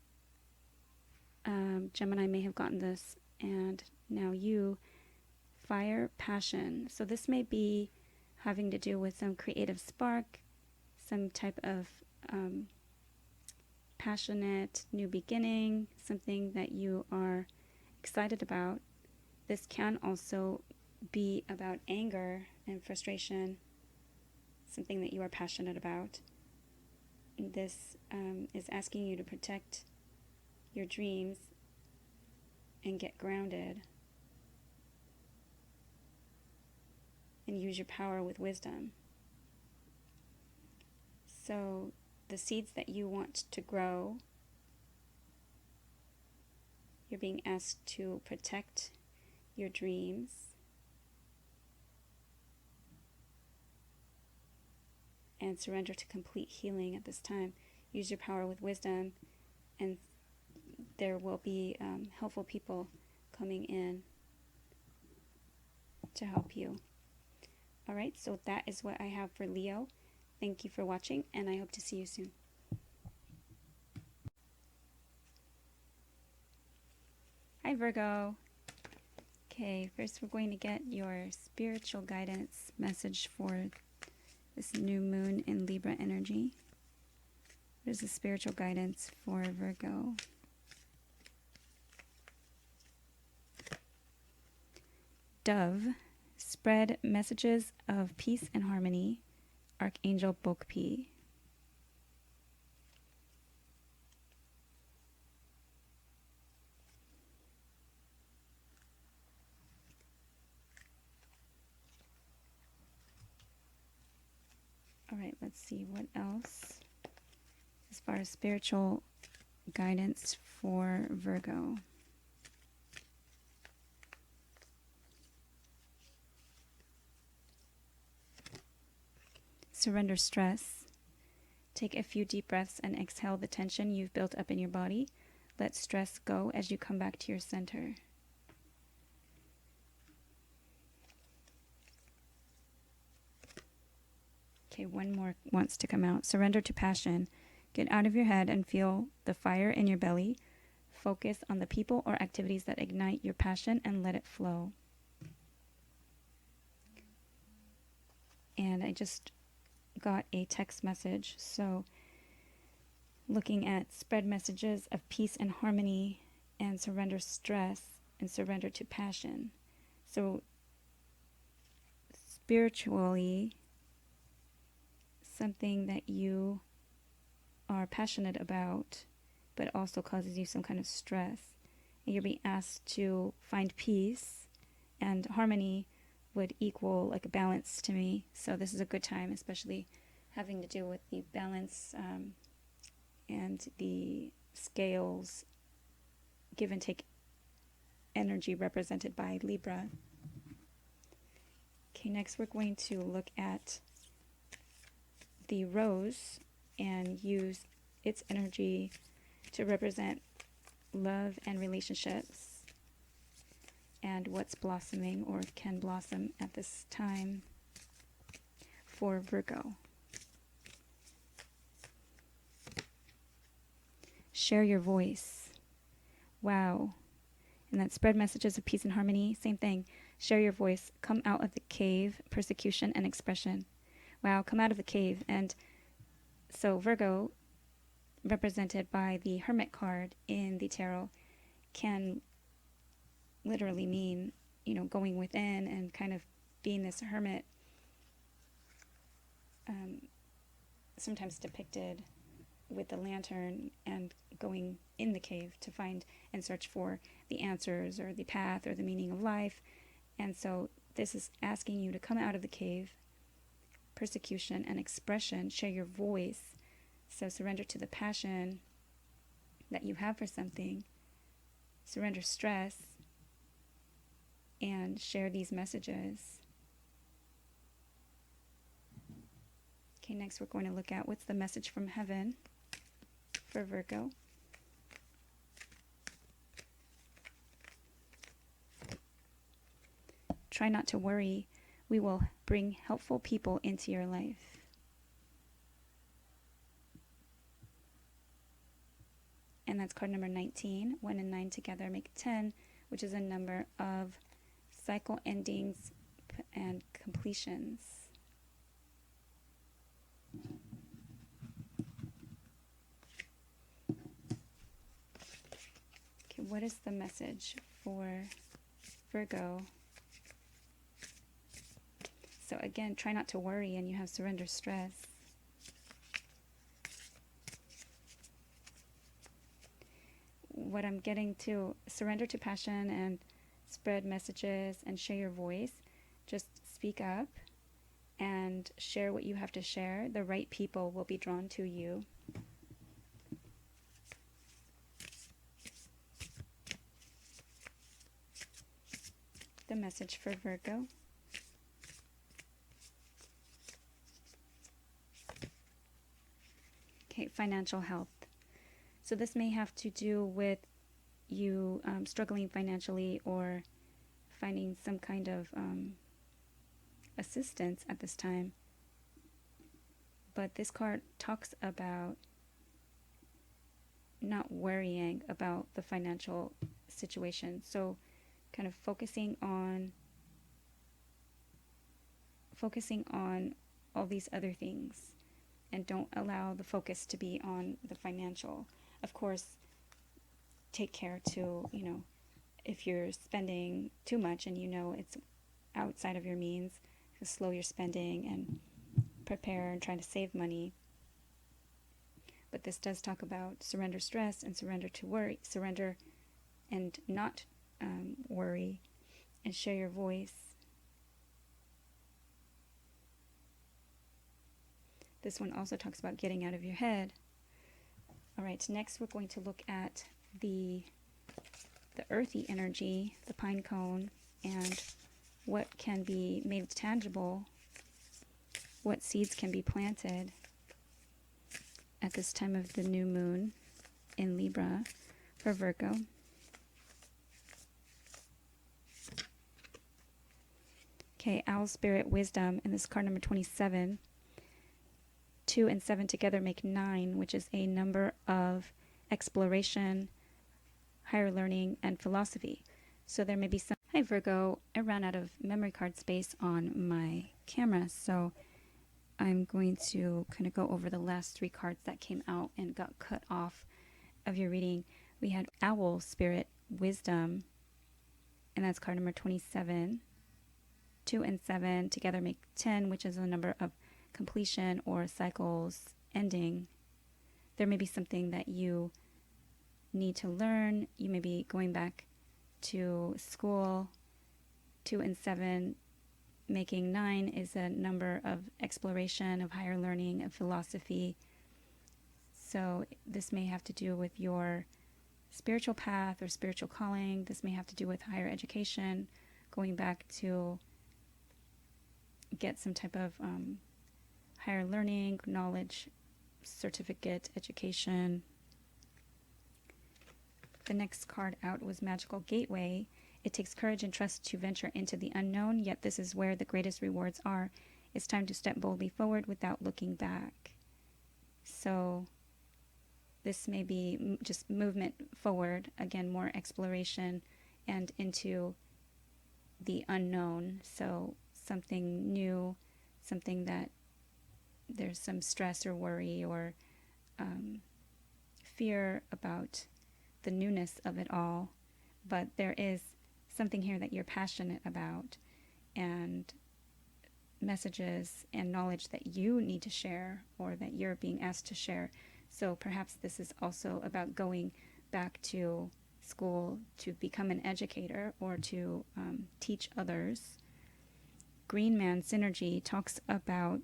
[SPEAKER 1] Gemini may have gotten this. And now you, fire, passion. So this may be having to do with some creative spark, some type of passionate new beginning, something that you are excited about. This can also be about anger and frustration, something that you are passionate about. This is asking you to protect your dreams and get grounded and use your power with wisdom. So the seeds that you want to grow, you're being asked to protect your dreams and surrender to complete healing at this time. Use your power with wisdom, and there will be helpful people coming in to help you. All right, so that is what I have for Leo. Thank you for watching, and I hope to see you soon. Hi, Virgo. Okay, first we're going to get your spiritual guidance message for this new moon in Libra energy. What is the spiritual guidance for Virgo? Dove, spread messages of peace and harmony. Archangel Bokpi. All right, let's see what else as far as spiritual guidance for Virgo. Surrender stress. Take a few deep breaths and exhale the tension you've built up in your body. Let stress go as you come back to your center. Okay, one more wants to come out. Surrender to passion. Get out of your head and feel the fire in your belly. Focus on the people or activities that ignite your passion and let it flow. And I just got a text message. So looking at spread messages of peace and harmony and surrender stress and surrender to passion. So spiritually, something that you are passionate about but also causes you some kind of stress, and you're being asked to find peace, and harmony would equal like a balance to me. So this is a good time, especially having to do with the balance and the scales, give and take energy represented by Libra. Okay, next we're going to look at the rose and use its energy to represent love and relationships and what's blossoming or can blossom at this time for Virgo. Share your voice. Wow. And that spread messages of peace and harmony, same thing. Share your voice. Come out of the cave, persecution and expression. Wow, come out of the cave. And so Virgo, represented by the Hermit card in the tarot, can literally mean, you know, going within and kind of being this hermit, sometimes depicted with the lantern and going in the cave to find and search for the answers or the path or the meaning of life. And so this is asking you to come out of the cave, persecution and expression, share your voice. So surrender to the passion that you have for something, surrender stress, and share these messages. Okay, next we're going to look at what's the message from heaven for Virgo. Try not to worry. We will bring helpful people into your life. And that's card number 19. 1 and 9 together make 10, which is a number of cycle endings and completions. Okay, what is the message for Virgo? So again, try not to worry, and you have surrender stress. What I'm getting to, surrender to passion and spread messages and share your voice. Just speak up and share what you have to share. The right people will be drawn to you. The message for Virgo. Okay, financial health. So this may have to do with you struggling financially or finding some kind of assistance at this time. But this card talks about not worrying about the financial situation. So kind of focusing on all these other things, and don't allow the focus to be on the financial. Of course, take care to, if you're spending too much and it's outside of your means, to slow your spending and prepare and try to save money. But this does talk about surrender stress and surrender to worry, surrender and not worry, and share your voice. This one also talks about getting out of your head. All right, next we're going to look at the earthy energy, the pine cone, and what can be made tangible, what seeds can be planted at this time of the new moon in Libra for Virgo. Okay, Owl Spirit Wisdom, and this card number 27. 2 and 7 together make 9, which is a number of exploration, higher learning, and philosophy. So there may be some... Hi Virgo, I ran out of memory card space on my camera, so I'm going to kind of go over the last 3 cards that came out and got cut off of your reading. We had Owl Spirit Wisdom, and that's card number 27. 2 and 7 together make 10, which is a number of completion or cycles ending. There may be something that you need to learn. You may be going back to school. 2 and 7 making 9 is a number of exploration, of higher learning, of philosophy. So this may have to do with your spiritual path or spiritual calling. This may have to do with higher education, going back to get some type of higher learning, knowledge, certificate, education. The next card out was Magical Gateway. It takes courage and trust to venture into the unknown, yet this is where the greatest rewards are. It's time to step boldly forward without looking back. So this may be just movement forward, again, more exploration and into the unknown. So something new, something that there's some stress or worry or fear about the newness of it all, but there is something here that you're passionate about, and messages and knowledge that you need to share or that you're being asked to share. So perhaps this is also about going back to school to become an educator or to teach others. Green Man Synergy talks about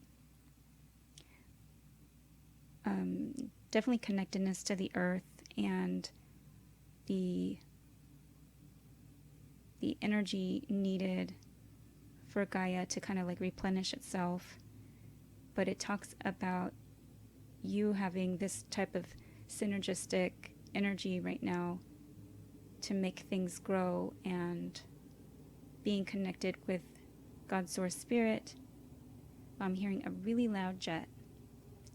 [SPEAKER 1] definitely connectedness to the earth and the energy needed for Gaia to kind of like replenish itself. But it talks about you having this type of synergistic energy right now to make things grow and being connected with God's source spirit. I'm hearing a really loud jet.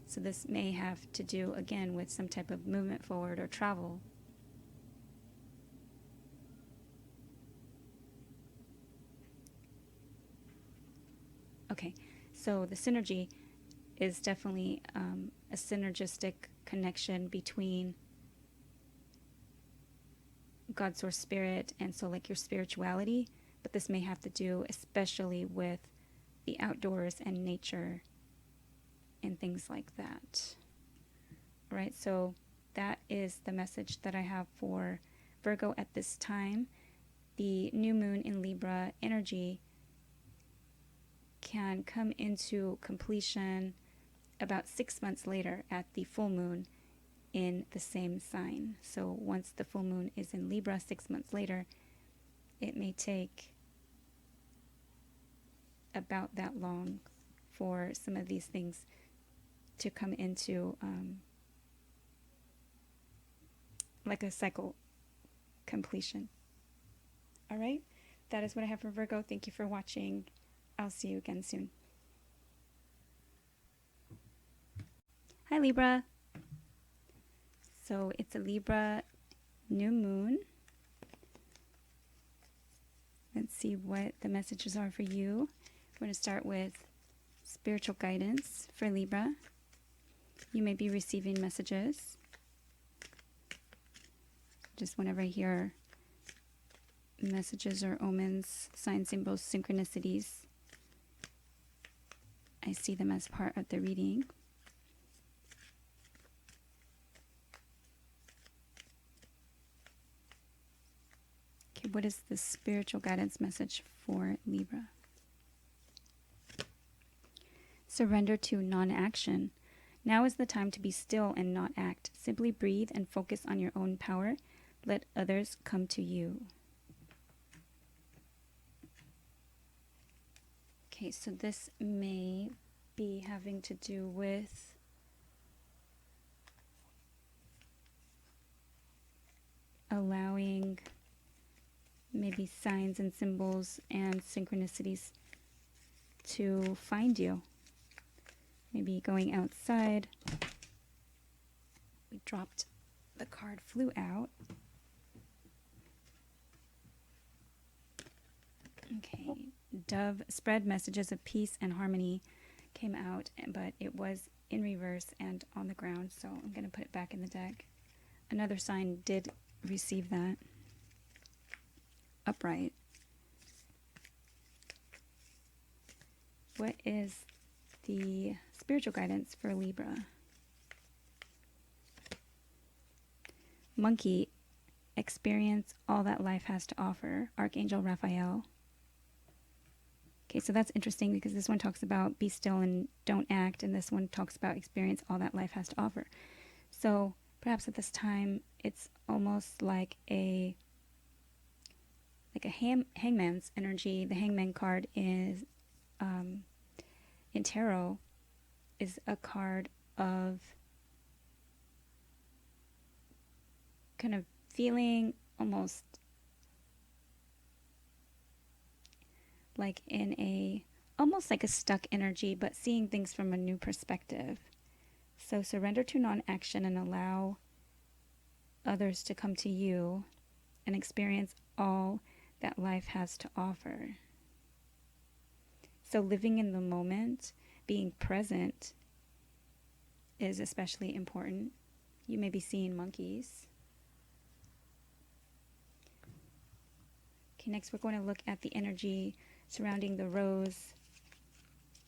[SPEAKER 1] So this may have to do, again, with some type of movement forward or travel. Okay, so the synergy is definitely a synergistic connection between God's source spirit and so like your spirituality, but this may have to do especially with the outdoors and nature and things like that. All right, so that is the message that I have for Virgo at this time. The new moon in Libra energy can come into completion about 6 months later at the full moon in the same sign. So once the full moon is in Libra 6 months later, it may take about that long for some of these things to come into like a cycle completion. All right, that is what I have for Virgo. Thank you for watching. I'll see you again soon. Hi Libra. So it's a Libra new moon. Let's see what the messages are for you. We're going to start with spiritual guidance for Libra. You may be receiving messages. Just whenever I hear messages or omens, signs, symbols, synchronicities, I see them as part of the reading. Okay, what is the spiritual guidance message for Libra? Surrender to non-action. Now is the time to be still and not act. Simply breathe and focus on your own power. Let others come to you. Okay, so this may be having to do with allowing maybe signs and symbols and synchronicities to find you. Maybe going outside. We dropped the card, flew out. Okay, Dove spread messages of peace and harmony came out, but it was in reverse and on the ground, so I'm going to put it back in the deck. Another sign did receive that. Upright. What is the spiritual guidance for Libra? Monkey, experience all that life has to offer. Archangel Raphael. Okay, so that's interesting because this one talks about be still and don't act, and this one talks about experience all that life has to offer. So perhaps at this time it's almost like a hangman's energy. The hangman card is in tarot is a card of kind of feeling almost like almost like a stuck energy, but seeing things from a new perspective. So surrender to non-action and allow others to come to you and experience all that life has to offer. So living in the moment, being present is especially important. You may be seeing monkeys. Okay, next we're going to look at the energy surrounding the rose.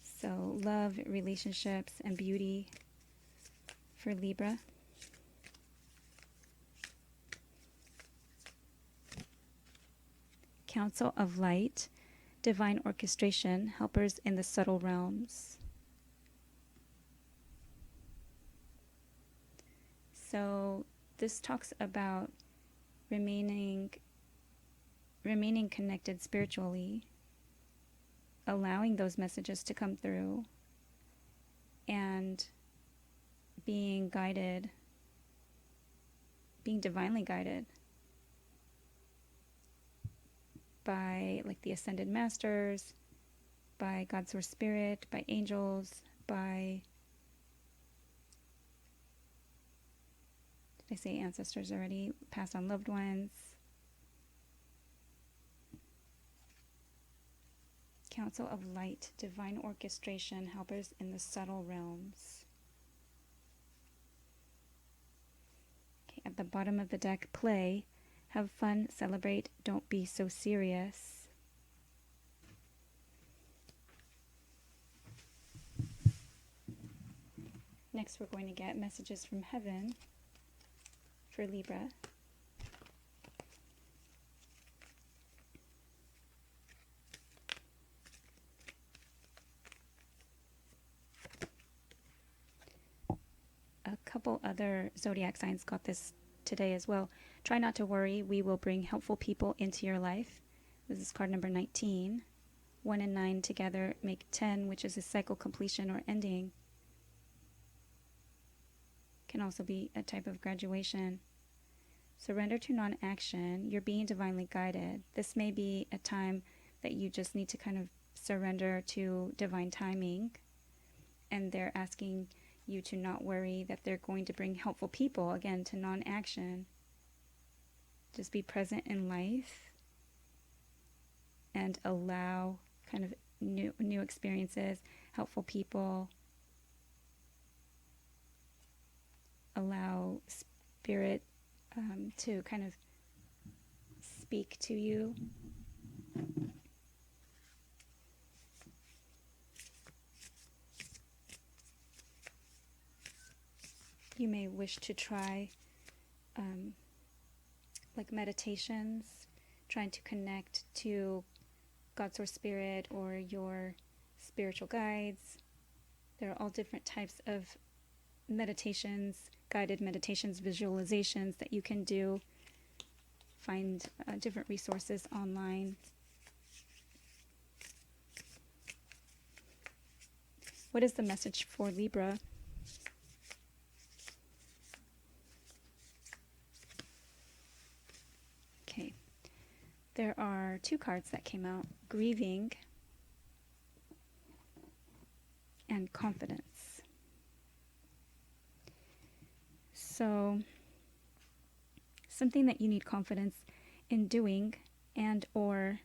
[SPEAKER 1] So love, relationships, and beauty for Libra. Council of Light, divine orchestration, helpers in the subtle realms. So this talks about remaining connected spiritually, allowing those messages to come through, and being guided, being divinely guided by like the ascended masters, by God's source spirit, by angels, by, did I say ancestors already? Passed on loved ones. Council of Light, divine orchestration, helpers in the subtle realms. Okay, at the bottom of the deck, play, have fun, celebrate, don't be so serious. Next, we're going to get messages from heaven for Libra. A couple other zodiac signs got this today as well. Try not to worry. We will bring helpful people into your life. This is card number 19. 1 and 9 together make 10, which is a cycle completion or ending. Can also be a type of graduation. Surrender to non-action. You're being divinely guided. This may be a time that you just need to kind of surrender to divine timing. And they're asking you to not worry that they're going to bring helpful people, again, to non-action. Just be present in life and allow kind of new experiences, helpful people. Allow spirit to kind of speak to you. You may wish to try like meditations, trying to connect to God, Source, Spirit, or your spiritual guides. There are all different types of meditations, guided meditations, visualizations that you can do. Find different resources online. What is the message for Libra? Okay. There are two cards that came out, grieving and confidence. So, something that you need confidence in doing, and or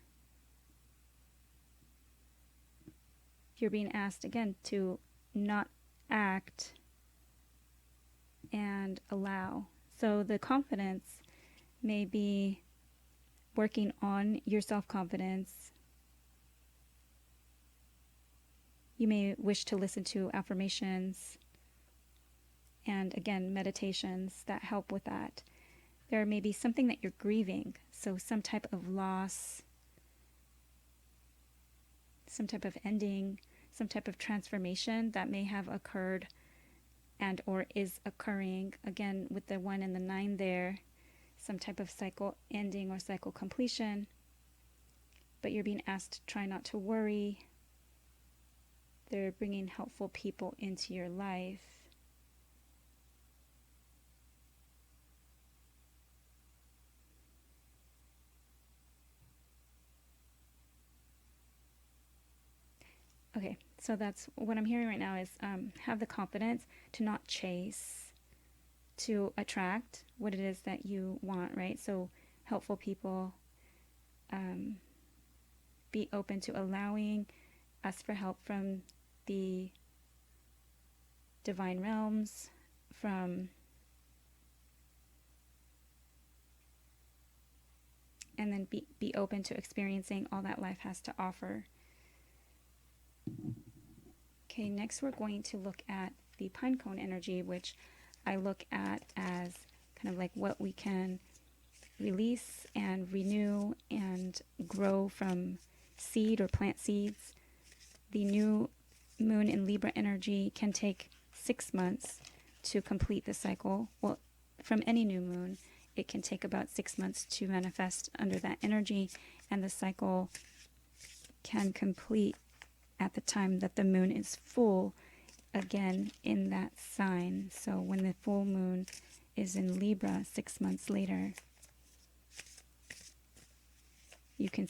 [SPEAKER 1] you're being asked again to not act and allow. So the confidence may be working on your self-confidence. You may wish to listen to affirmations and, again, meditations that help with that. There may be something that you're grieving, so some type of loss, some type of ending, some type of transformation that may have occurred and or is occurring. Again, with the 1 and the 9 there, some type of cycle ending or cycle completion. But you're being asked to try not to worry. They're bringing helpful people into your life. Okay, so that's what I'm hearing right now is have the confidence to not chase, to attract what it is that you want, right? So helpful people, be open to allowing, ask for help from the divine realms, and then be open to experiencing all that life has to offer. Okay, next we're going to look at the pine cone energy, which I look at as kind of like what we can release and renew and grow from seed or plant seeds. The new moon in Libra energy can take 6 months to complete the cycle. Well, from any new moon, it can take about 6 months to manifest under that energy, and the cycle can complete at the time that the moon is full, again in that sign. So when the full moon is in Libra 6 months later, you can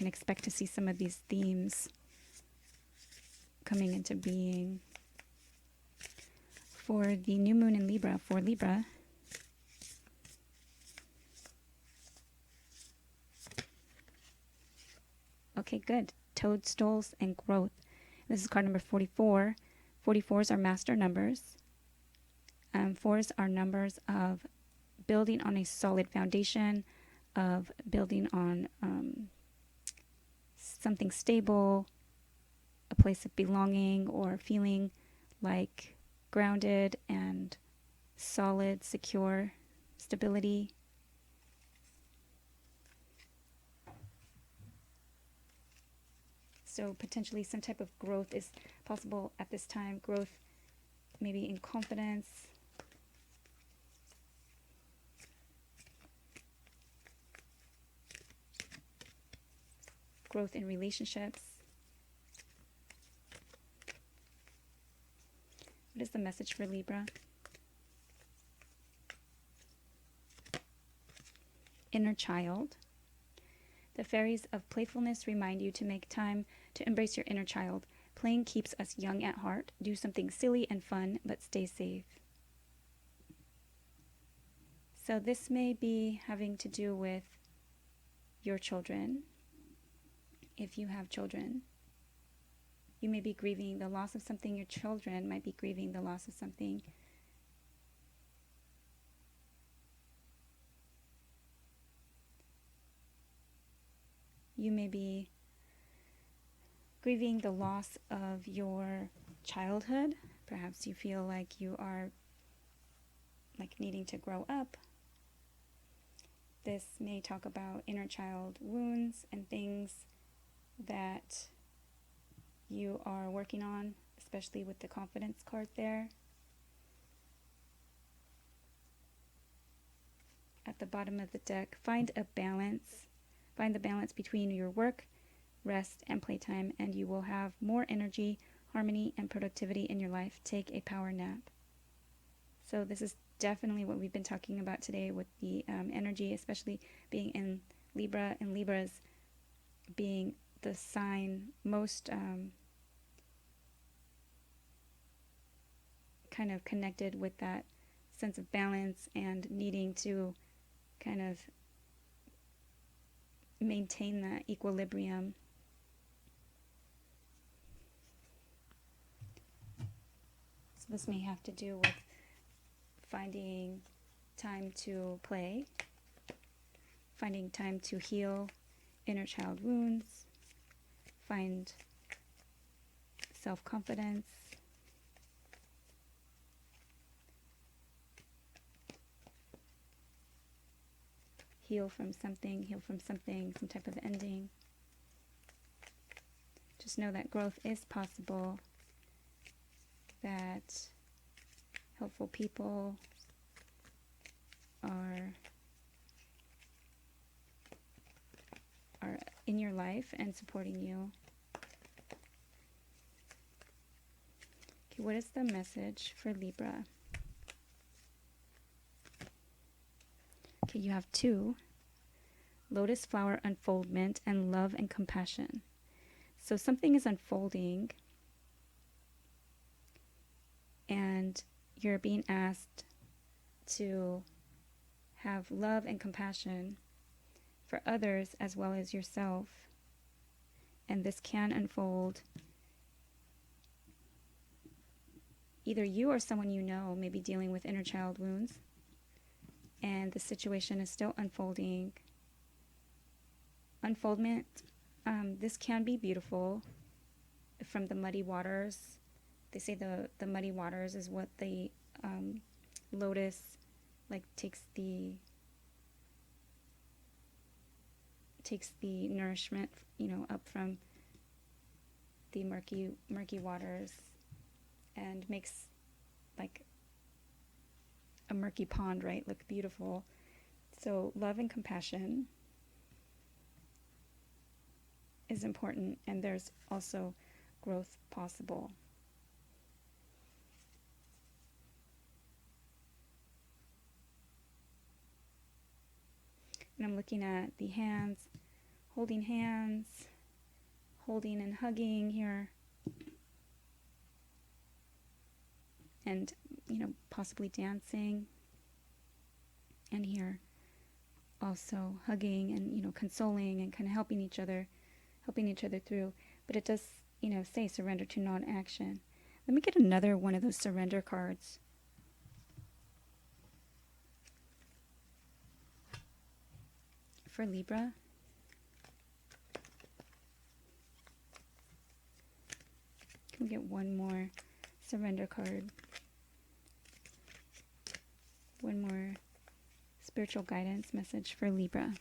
[SPEAKER 1] expect to see some of these themes coming into being. For the new moon in Libra, okay, good. Toadstools and growth. This is card number 44. 44s are master numbers. 4s are numbers of building on a solid foundation, of building on something stable, a place of belonging, or feeling like grounded and solid, secure, stability. So potentially some type of growth is possible at this time. Growth maybe in confidence. Growth in relationships. What is the message for Libra? inner child. The fairies of playfulness remind you to make time to embrace your inner child. Playing keeps us young at heart. Do something silly and fun, but stay safe. So this may be having to do with your children. If you have children, you may be grieving the loss of something. Your children might be grieving the loss of something. You may be grieving the loss of your childhood. Perhaps you feel like you are needing to grow up. This may talk about inner child wounds and things that you are working on, especially with the confidence card there. At the bottom of the deck, find a balance. Find the balance between your work, rest, and playtime, and you will have more energy, harmony, and productivity in your life. Take a power nap. So this is definitely what we've been talking about today with the energy, especially being in Libra, and Libras being the sign most kind of connected with that sense of balance and needing to kind of maintain that equilibrium. So this may have to do with finding time to play, finding time to heal inner child wounds, find self-confidence, heal from something, some type of ending. Just know that growth is possible, that helpful people are in your life and supporting you. Okay, what is the message for Libra? Okay, you have 2. Lotus flower unfoldment and love and compassion. So something is unfolding and you're being asked to have love and compassion for others as well as yourself. And this can unfold. Either you or someone you know may be dealing with inner child wounds, and the situation is still unfolding. Unfoldment, this can be beautiful from the muddy waters. They say the muddy waters is what the lotus takes the nourishment, up from the murky waters and makes a murky pond, right, look beautiful. So love and compassion is important, and there's also growth possible. And I'm looking at the hands, holding and hugging here. And, possibly dancing. And here also hugging and, consoling and kind of helping each other through. But it does, say surrender to non-action. Let me get another one of those surrender cards. For Libra. Can we get one more surrender card? One more spiritual guidance message for Libra.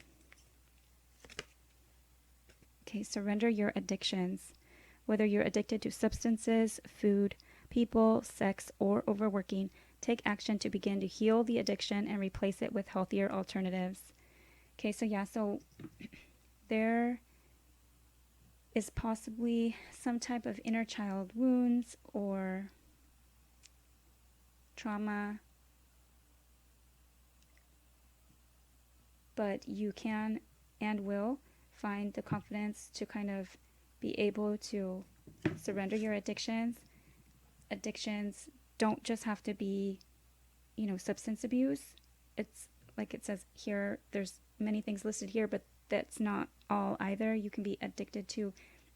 [SPEAKER 1] Okay, surrender your addictions. Whether you're addicted to substances, food, people, sex, or overworking, take action to begin to heal the addiction and replace it with healthier alternatives. Okay, so there is possibly some type of inner child wounds or trauma but you can and will find the confidence to kind of be able to surrender your addictions. Addictions don't just have to be, substance abuse. It's like it says here, there's many things listed here, but that's not all either. You can be addicted to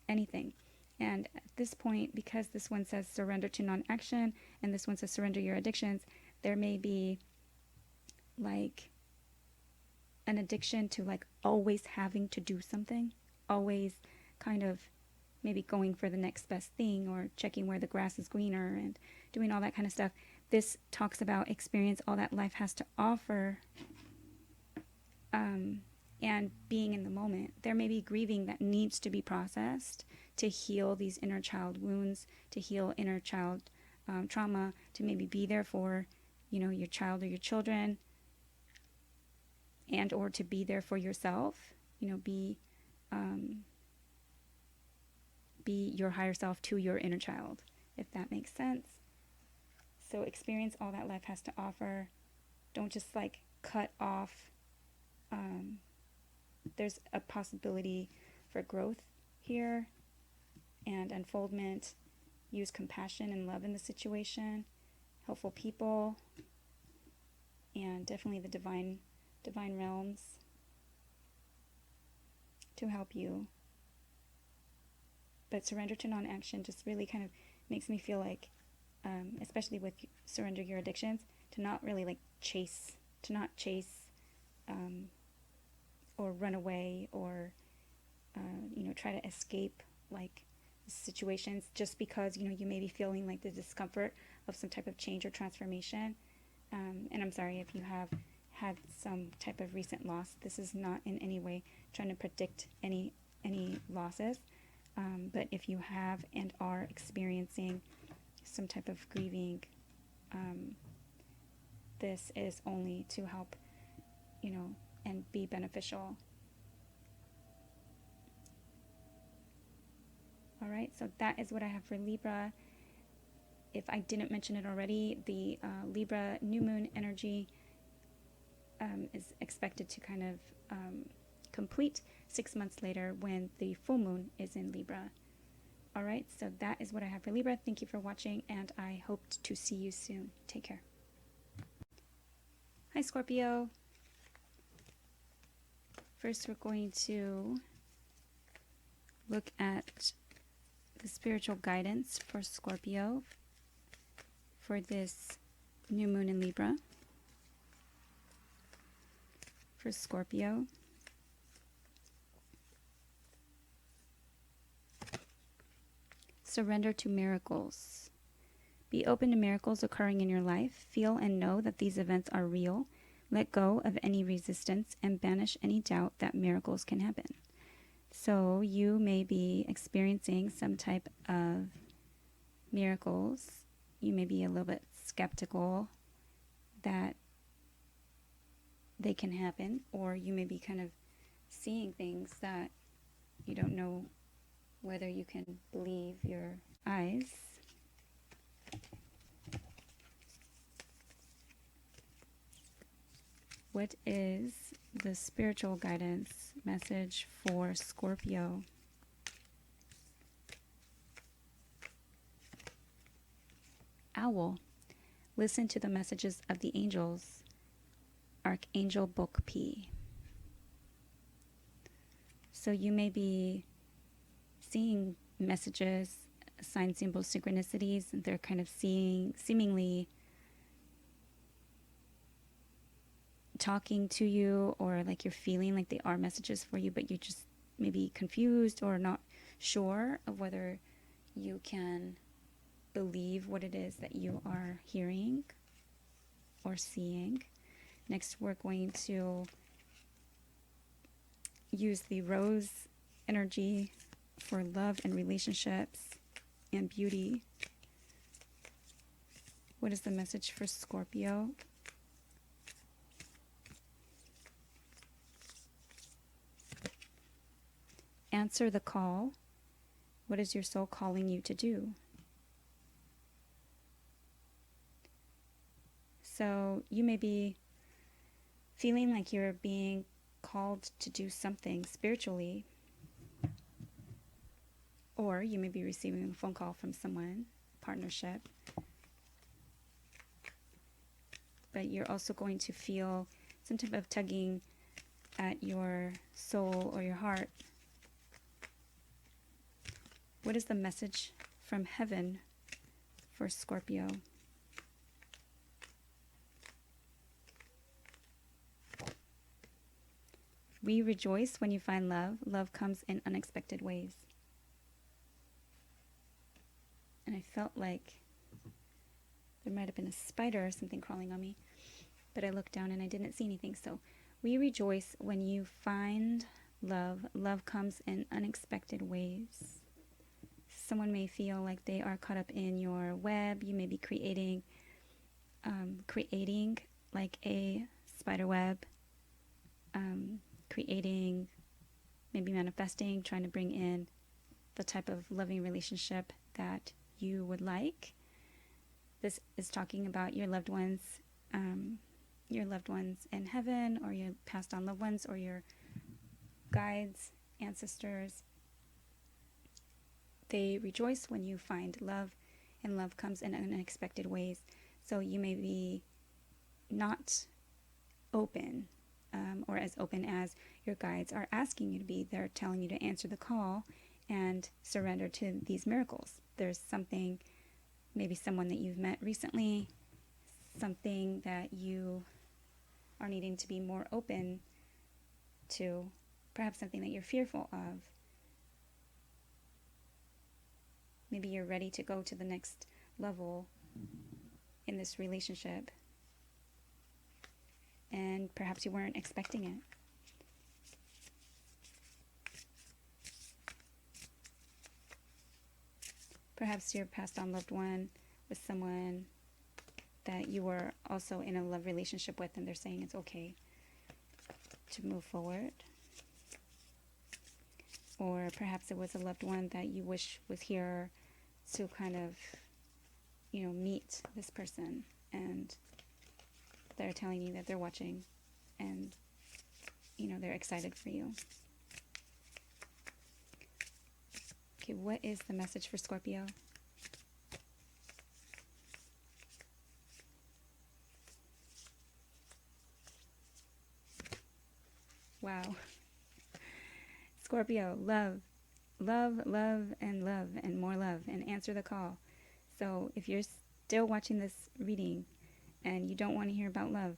[SPEAKER 1] anything. And at this point, because this one says surrender to non-action and this one says surrender your addictions, there may be like an addiction to like always having to do something, always kind of maybe going for the next best thing or checking where the grass is greener and doing all that kind of stuff. This talks about experience all that life has to offer, and being in the moment. There may be grieving that needs to be processed to heal these inner child wounds, to heal inner child trauma, to maybe be there for, your child or your children, and or to be there for yourself, be your higher self to your inner child, if that makes sense. So experience all that life has to offer. Don't just like cut off. There's a possibility for growth here and unfoldment. Use compassion and love in the situation. Helpful people. And definitely the divine realms to help you. But surrender to non-action just really kind of makes me feel like, especially with surrender your addictions, to not really like chase or run away or try to escape like situations just because you may be feeling like the discomfort of some type of change or transformation. And I'm sorry if you have had some type of recent loss. This is not in any way trying to predict any losses, but if you have and are experiencing some type of grieving, this is only to help, and be beneficial. All right, so that is what I have for Libra. If I didn't mention it already, the Libra new moon energy is expected to kind of complete 6 months later when the full moon is in Libra. All right, so that is what I have for Libra. Thank you for watching, and I hope to see you soon. Take care. Hi, Scorpio. First, we're going to look at the spiritual guidance for Scorpio for this new moon in Libra. For Scorpio, surrender to miracles. Be open to miracles occurring in your life. Feel and know that these events are real. Let go of any resistance and banish any doubt that miracles can happen. So you may be experiencing some type of miracles. You may be a little bit skeptical that they can happen, or you may be kind of seeing things that you don't know whether you can believe your eyes. What is the spiritual guidance message for Scorpio? Owl. Listen to the messages of the angels. Archangel Book P. So you may be seeing messages, sign symbols, synchronicities. They're kind of seemingly talking to you, or like you're feeling like they are messages for you, but you just may be confused or not sure of whether you can believe what it is that you are hearing or seeing. Next, we're going to use the rose energy for love and relationships and beauty. What is the message for Scorpio? Answer the call. What is your soul calling you to do? So you may be feeling like you're being called to do something spiritually, or you may be receiving a phone call from someone, partnership, but you're also going to feel some type of tugging at your soul or your heart. What is the message from heaven for Scorpio? We rejoice when you find love. Love comes in unexpected ways. And I felt like there might have been a spider or something crawling on me, but I looked down and I didn't see anything. So we rejoice when you find love. Love comes in unexpected ways. Someone may feel like they are caught up in your web. You may be creating like a spider web, creating, maybe manifesting, trying to bring in the type of loving relationship that you would like. This is talking about your loved ones in heaven, or your passed on loved ones, or your guides, ancestors. They rejoice when you find love, and love comes in unexpected ways. So you may be not open, or as open as your guides are asking you to be. They're telling you to answer the call and surrender to these miracles. There's something, maybe someone that you've met recently, something that you are needing to be more open to, perhaps something that you're fearful of. Maybe you're ready to go to the next level in this relationship, and perhaps you weren't expecting it. Perhaps your passed on loved one was someone that you were also in a love relationship with, and they're saying it's okay to move forward. Or perhaps it was a loved one that you wish was here to kind of, meet this person, and they're telling you that they're watching, and, they're excited for you. Okay, what is the message for Scorpio? Wow. Scorpio, love, and more love, and answer the call. So if you're still watching this reading and you don't want to hear about love,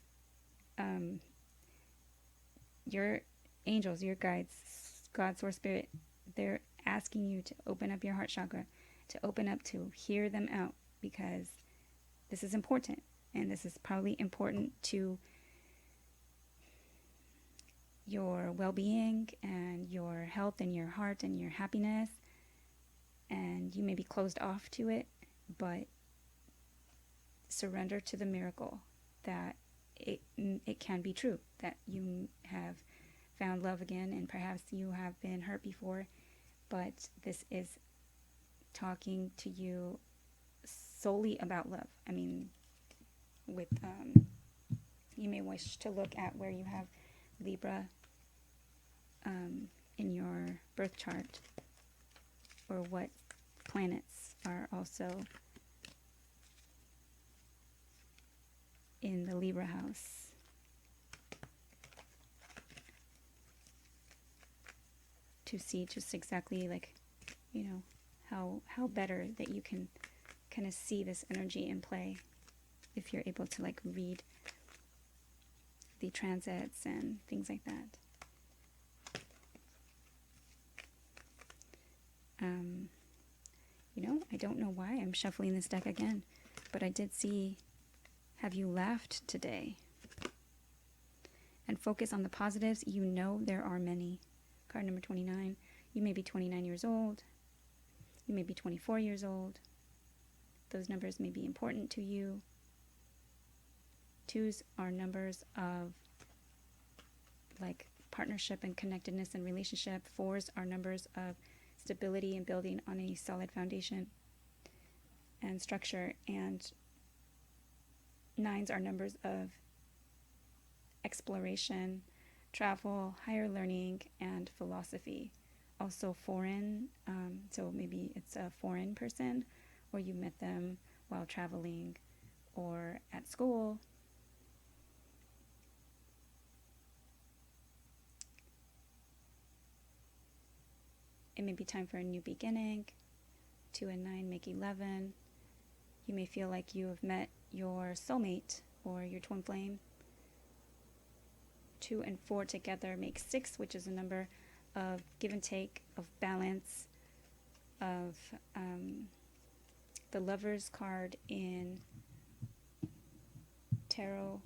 [SPEAKER 1] your angels, your guides, God, Source, Spirit, they're asking you to open up your heart chakra, to open up, to hear them out, because this is important, and this is probably important to your well-being and your health and your heart and your happiness. And you may be closed off to it, but surrender to the miracle that it can be true, that you have found love again, and perhaps you have been hurt before, but this is talking to you solely about love. I mean, with you may wish to look at where you have Libra in your birth chart, or what planets are also in the Libra house. To see just exactly, like, how better that you can kind of see this energy in play, if you're able to read the transits and things like that. I don't know why I'm shuffling this deck again, but I did see, have you laughed today? And focus on the positives. There are many. Card number 29. You may be 29 years old. You may be 24 years old. Those numbers may be important to you. 2s are numbers of partnership and connectedness and relationship. 4s are numbers of stability and building on a solid foundation and structure. And 9s are numbers of exploration, travel, higher learning, and philosophy. Also foreign, so maybe it's a foreign person, or you met them while traveling or at school. It may be time for a new beginning. 2 and 9 make 11. You may feel like you have met your soulmate or your twin flame. 2 and 4 together make 6, which is a number of give and take, of balance, of the Lover's card in tarot.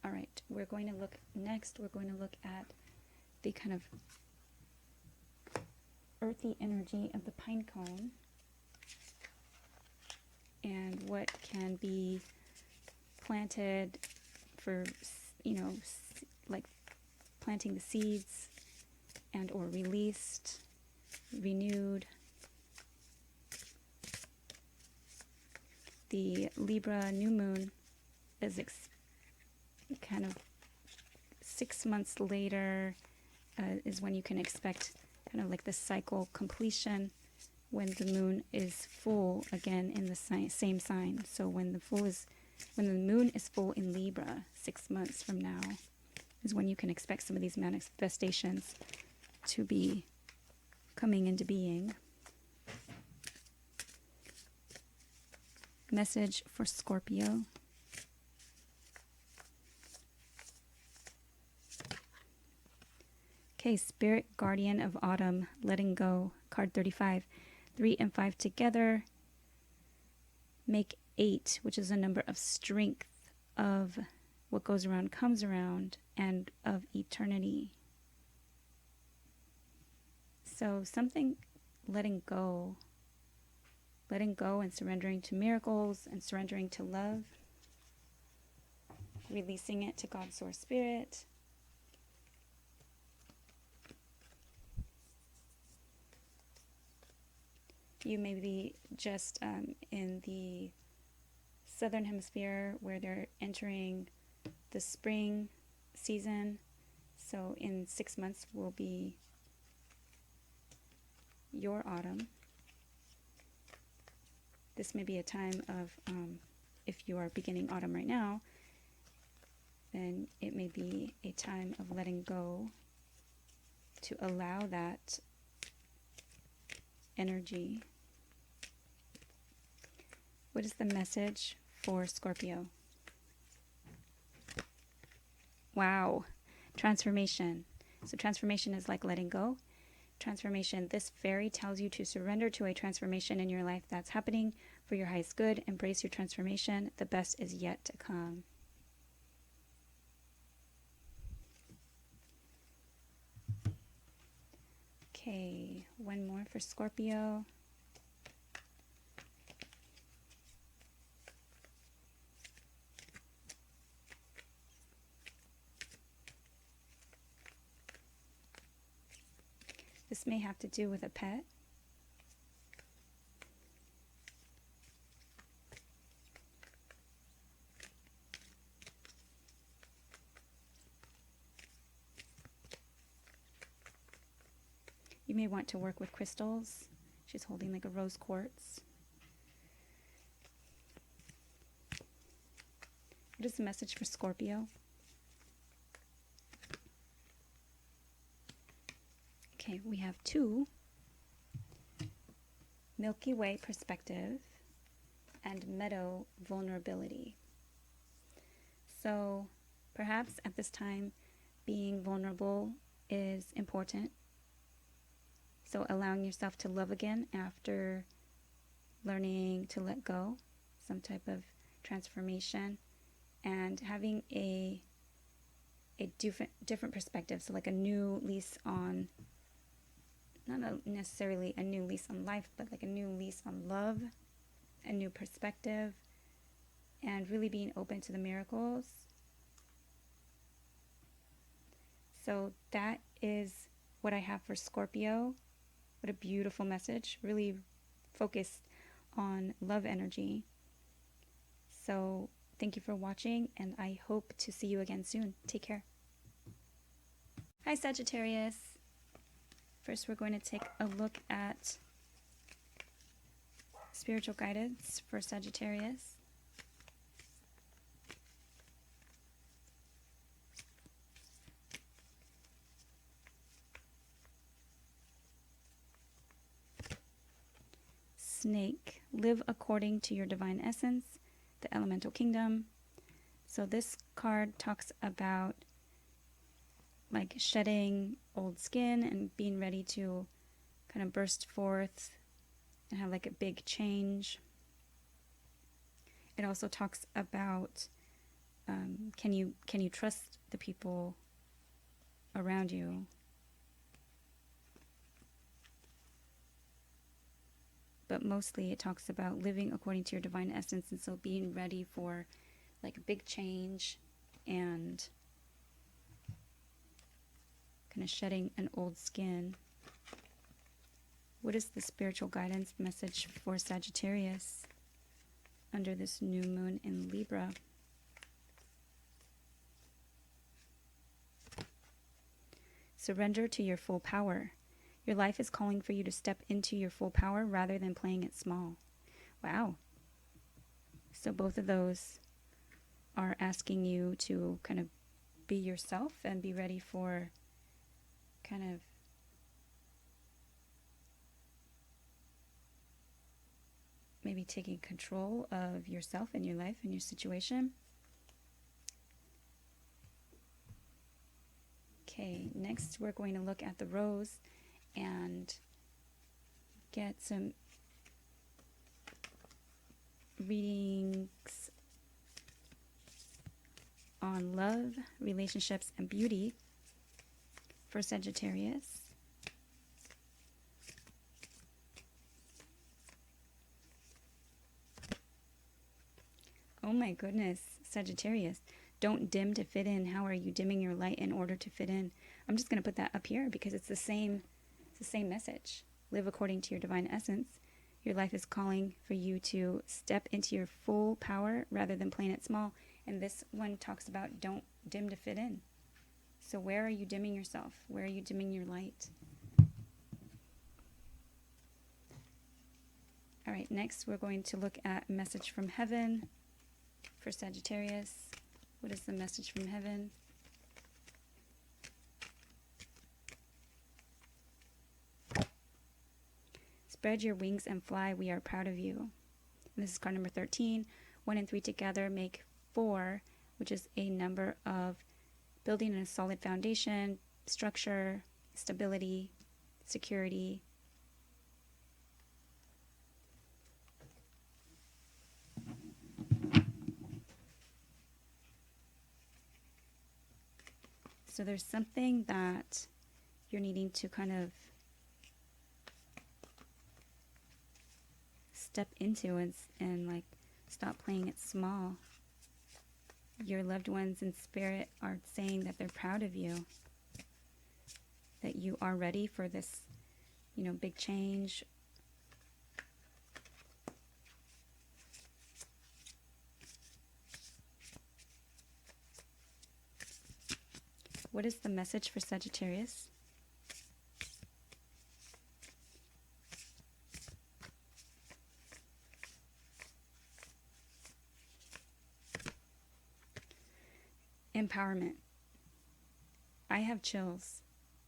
[SPEAKER 1] All right, we're going to look at the kind of earthy energy of the pine cone and what can be planted for, like planting the seeds and or released, renewed. The Libra new moon is kind of 6 months later, is when you can expect kind of like the cycle completion, when the moon is full again in the same sign. So when the moon is full in Libra 6 months from now is when you can expect some of these manifestations to be coming into being. Message for Scorpio. Okay, Spirit Guardian of Autumn, letting go, card 35. 3 and 5 together make 8, which is a number of strength, of what goes around comes around, and of eternity. So something letting go and surrendering to miracles and surrendering to love, releasing it to God's source spirit. You may be just in the southern hemisphere where they're entering the spring season. So in 6 months will be your autumn. This may be a time of, if you are beginning autumn right now, then it may be a time of letting go to allow that energy. What is the message for Scorpio? Wow. Transformation. So transformation is like letting go. Transformation. This fairy tells you to surrender to a transformation in your life that's happening for your highest good. Embrace your transformation. The best is yet to come. Okay, one more for Scorpio. This may have to do with a pet. You may want to work with crystals. She's holding like a rose quartz. What is the message for Scorpio? Okay, we have 2. Milky Way perspective and meadow vulnerability. So perhaps at this time being vulnerable is important. So allowing yourself to love again after learning to let go, some type of transformation, and having a different perspective. So like a new lease on, not necessarily a new lease on life, but like a new lease on love, a new perspective, and really being open to the miracles. So that is what I have for Scorpio. What a beautiful message. Really focused on love energy. So Thank you for watching, and I hope to see you again soon. Take care. Hi, Sagittarius. First, we're going to take a look at spiritual guidance for Sagittarius. Snake, live according to your divine essence, the elemental kingdom. So this card talks about like shedding old skin and being ready to kind of burst forth and have like a big change. It also talks about can you trust the people around you? But mostly it talks about living according to your divine essence, and so being ready for like a big change and kind of shedding an old skin. What is the spiritual guidance message for Sagittarius under this new moon in Libra? Surrender to your full power. Your life is calling for you to step into your full power rather than playing it small. Wow. So both of those are asking you to kind of be yourself and be ready for kind of maybe taking control of yourself and your life and your situation. Okay, next we're going to look at the rose and get some readings on love, relationships, and beauty for Sagittarius. Oh my goodness, Sagittarius. Don't dim to fit in. How are you dimming your light in order to fit in? I'm just going to put that up here because it's the same message. Live according to your divine essence. Your life is calling for you to step into your full power rather than playing it small. And this one talks about don't dim to fit in. So where are you dimming yourself? Where are you dimming your light? All right, next we're going to look at a message from heaven for Sagittarius. What is the message from heaven? Spread your wings and fly. We are proud of you. And this is card number 13. 1 and 3 together make 4, which is a number of building a solid foundation, structure, stability, security. So there's something that you're needing to kind of step into and like stop playing it small. Your loved ones in spirit are saying that they're proud of you, that you are ready for this, you know, big change. What is the message for Sagittarius? Empowerment. I have chills.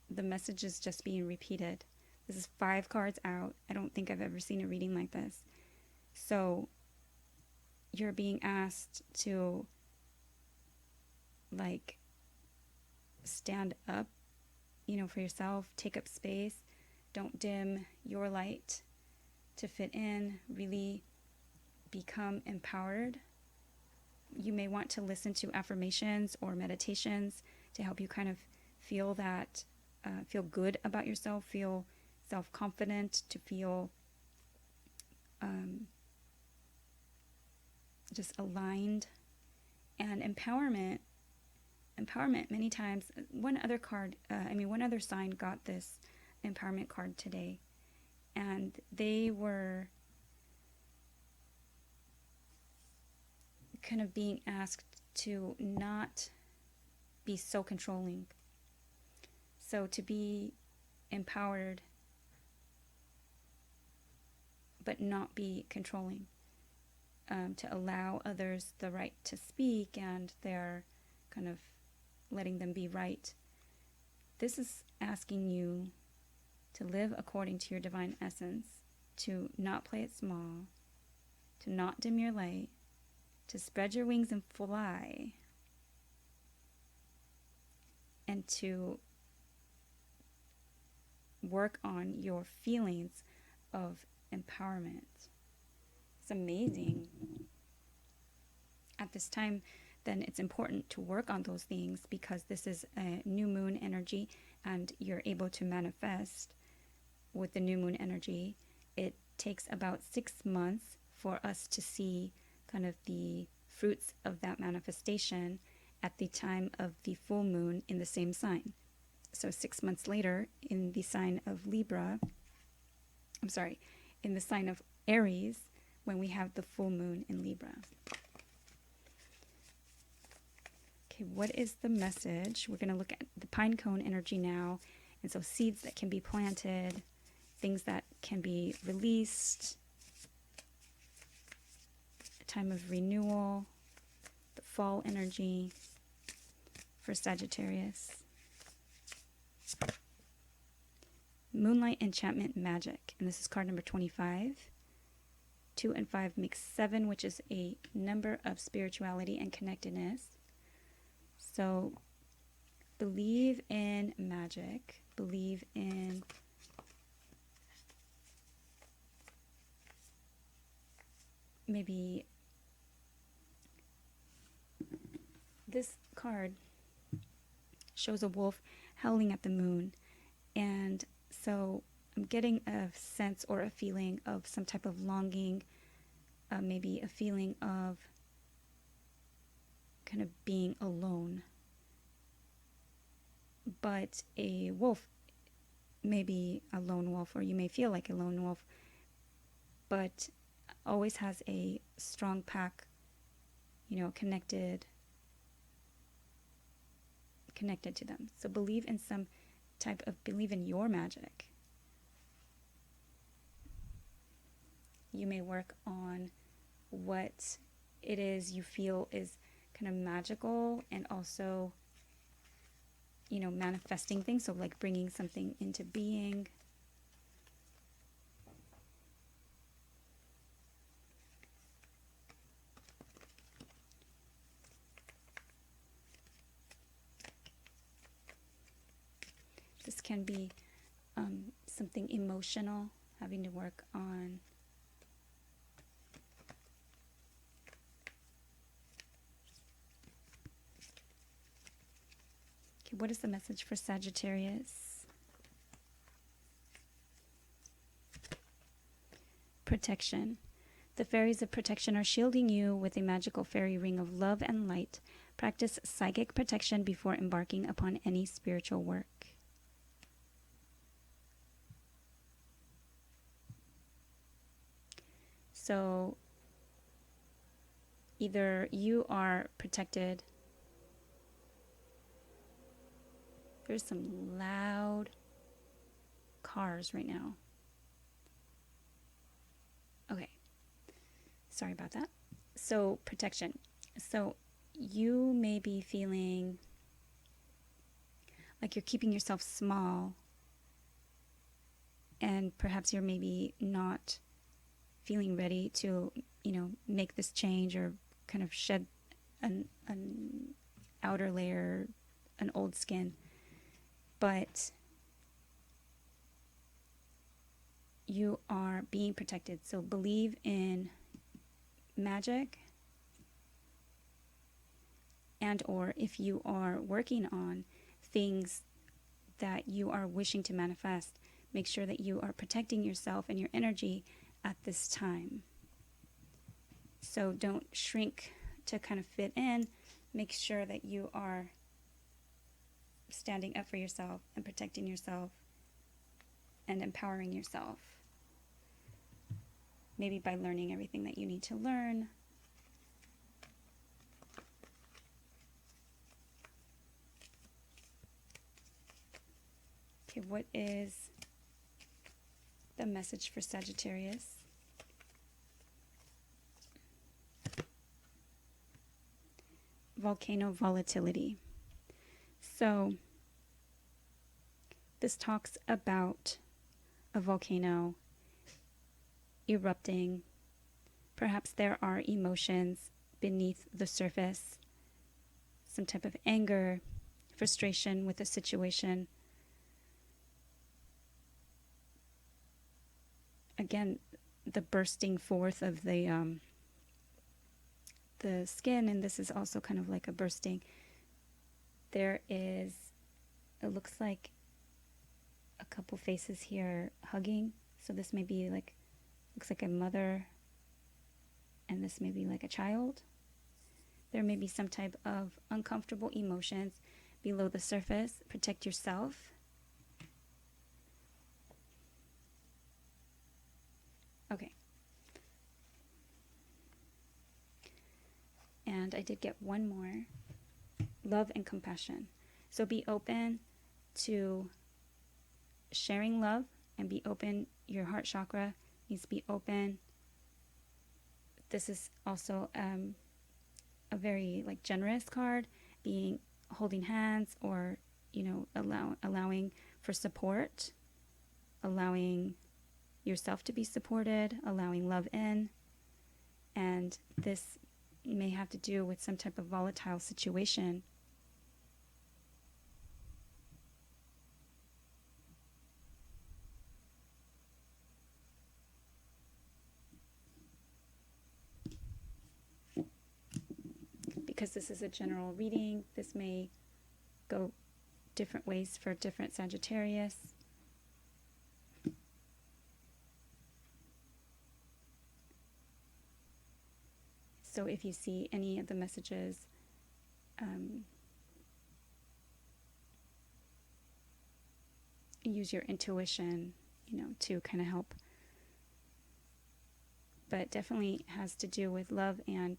[SPEAKER 1] The message is just being repeated. This is 5 cards out. I don't think I've ever seen a reading like this. So you're being asked to like stand up, you know, for yourself, take up space, don't dim your light to fit in, really become empowered. You may want to listen to affirmations or meditations to help you kind of feel that, feel good about yourself, feel self-confident, to feel just aligned. And empowerment many times, one other sign got this empowerment card today, and they were kind of being asked to not be so controlling. So to be empowered, but not be controlling. To allow others the right to speak, and they're kind of letting them be right. This is asking you to live according to your divine essence, to not play it small, to not dim your light, to spread your wings and fly, and to work on your feelings of empowerment. It's amazing. At this time, then it's important to work on those things, because this is a new moon energy, and you're able to manifest with the new moon energy. It takes about 6 months for us to see kind of the fruits of that manifestation at the time of the full moon in the same sign. So 6 months later, in the sign of Libra, in the sign of Aries, when we have the full moon in Libra. Okay, what is the message? We're going to look at the pine cone energy now. And so seeds that can be planted, things that can be released, a time of renewal, the fall energy for Sagittarius. Moonlight enchantment magic. And this is card number 25. 2 and 5 makes 7, which is a number of spirituality and connectedness. So believe in magic, believe in maybe this card shows a wolf howling at the moon. And so I'm getting a sense or a feeling of some type of longing, maybe a feeling of kind of being alone. But a wolf may be a lone wolf, or you may feel like a lone wolf, but always has a strong pack, connected to them. So believe in believe in your magic. You may work on what it is you feel is kind of magical, and also, manifesting things. So like bringing something into being. This can be something emotional, having to work on what is the message for Sagittarius? Protection. The fairies of protection are shielding you with a magical fairy ring of love and light. Practice psychic protection before embarking upon any spiritual work. So either you are protected. There's some loud cars right now. Okay. Sorry about that. So protection. So you may be feeling like you're keeping yourself small, and perhaps you're maybe not feeling ready to, make this change, or kind of shed an outer layer, an old skin. But you are being protected. So believe in magic, and or if you are working on things that you are wishing to manifest, make sure that you are protecting yourself and your energy at this time. So don't shrink to kind of fit in. Make sure that you are standing up for yourself and protecting yourself and empowering yourself. Maybe by learning everything that you need to learn. Okay, what is the message for Sagittarius? Volcano volatility. So this talks about a volcano erupting. Perhaps there are emotions beneath the surface, some type of anger, frustration with a situation. Again, the bursting forth of the skin, and this is also kind of like a bursting. There is, it looks like a couple faces here hugging. So this may be like, looks like a mother, and this may be like a child. There may be some type of uncomfortable emotions below the surface. Protect yourself. Okay. And I did get one more. Love and compassion. So be open to sharing love and be open. Your heart chakra needs to be open. This is also a very like generous card, being holding hands, or allowing for support, allowing yourself to be supported, allowing love in. And this may have to do with some type of volatile situation. Because this is a general reading, this may go different ways for different Sagittarius. So if you see any of the messages use your intuition, to kind of help. But definitely has to do with love and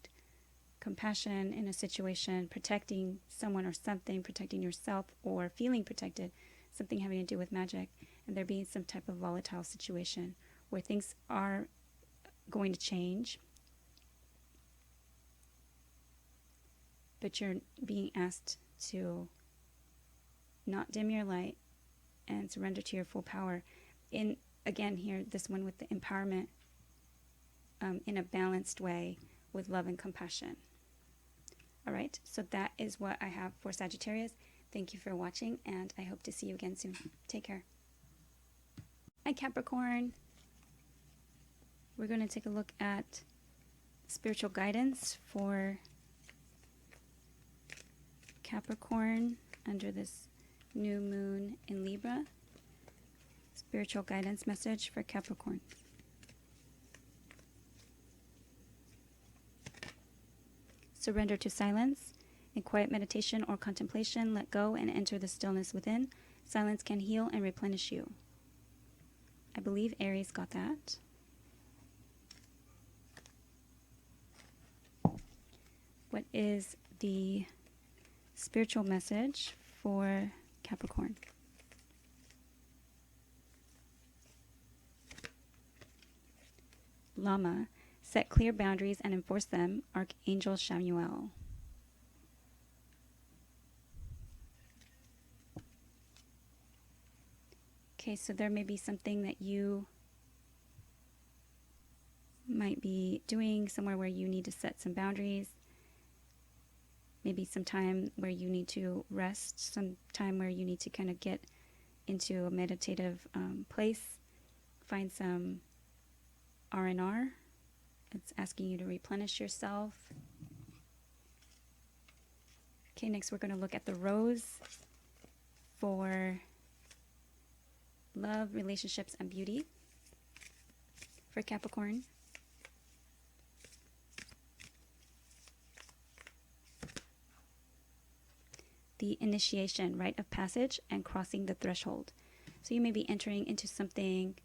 [SPEAKER 1] compassion in a situation, protecting someone or something, protecting yourself or feeling protected, something having to do with magic, and there being some type of volatile situation where things are going to change, but you're being asked to not dim your light and surrender to your full power. In, again, here, this one with the empowerment, in a balanced way with love and compassion. All right, so that is what I have for Sagittarius. Thank you for watching, and I hope to see you again soon. Take care. Hi, Capricorn. We're going to take a look at spiritual guidance for Capricorn under this new moon in Libra. Spiritual guidance message for Capricorn. Surrender to silence. In quiet meditation or contemplation, let go and enter the stillness within. Silence can heal and replenish you. I believe Aries got that. What is the spiritual message for Capricorn? Llama. Set clear boundaries and enforce them. Archangel Samuel. Okay, so there may be something that you might be doing somewhere where you need to set some boundaries. Maybe some time where you need to rest, some time where you need to kind of get into a meditative place. Find some R&R. It's asking you to replenish yourself. Okay, next we're going to look at the rose for love, relationships, and beauty for Capricorn. The initiation, rite of passage, and crossing the threshold. So you may be entering into something,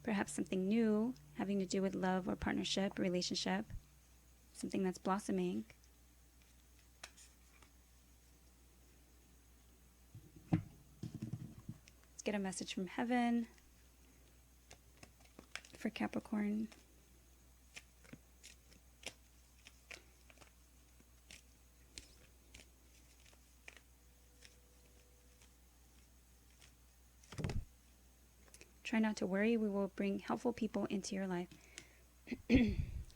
[SPEAKER 1] perhaps something new, having to do with love or partnership, relationship, something that's blossoming. get a message from heaven for Capricorn. Try not to worry. We will bring helpful people into your life.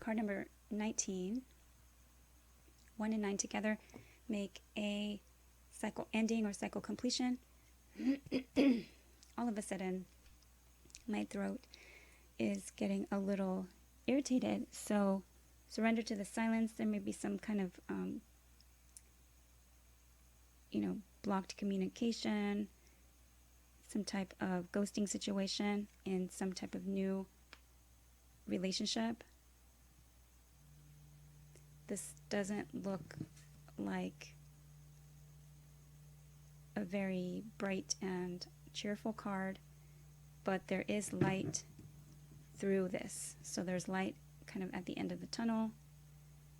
[SPEAKER 1] Card number 19. 1 and 9 together make a cycle ending or cycle completion. All of a sudden, my throat is getting a little irritated. So surrender to the silence. There may be some kind of, blocked communication, some type of ghosting situation in some type of new relationship. This doesn't look like a very bright and cheerful card, but there is light through this. So there's light kind of at the end of the tunnel.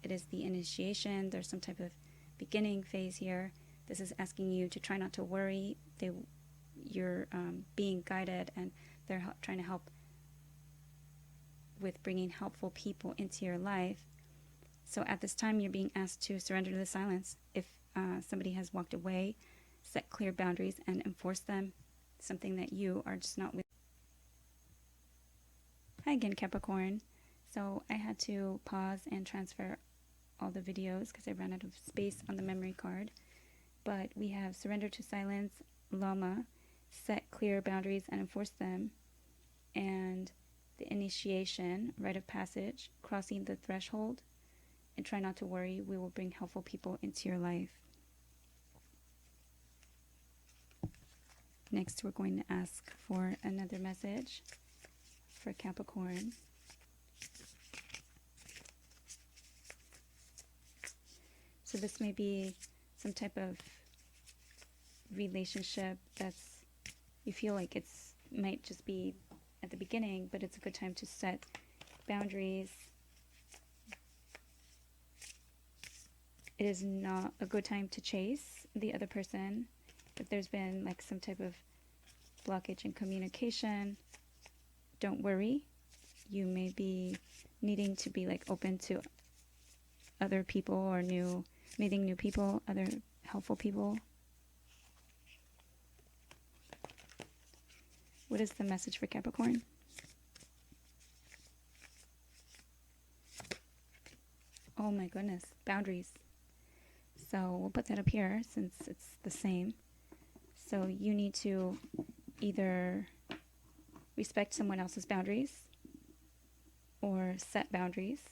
[SPEAKER 1] It is the initiation. There's some type of beginning phase here. This is asking you to try not to worry. You're being guided, and they're trying to help with bringing helpful people into your life. So at this time, you're being asked to surrender to the silence. If somebody has walked away, set clear boundaries and enforce them, something that you are just not with. Hi again, Capricorn. So I had to pause and transfer all the videos because I ran out of space on the memory card. But we have surrender to silence, Llama, set clear boundaries and enforce them, and the initiation, rite of passage, crossing the threshold, and try not to worry. We will bring helpful people into your life. Next, we're going to ask for another message for Capricorn. So this may be some type of relationship that's, you feel like it's might just be at the beginning, but it's a good time to set boundaries. It is not a good time to chase the other person. If there's been like some type of blockage in communication, don't worry. You may be needing to be like open to other people or meeting new people, other helpful people. What is the message for Capricorn? Oh my goodness, boundaries. So we'll put that up here since it's the same. So you need to either respect someone else's boundaries or set boundaries.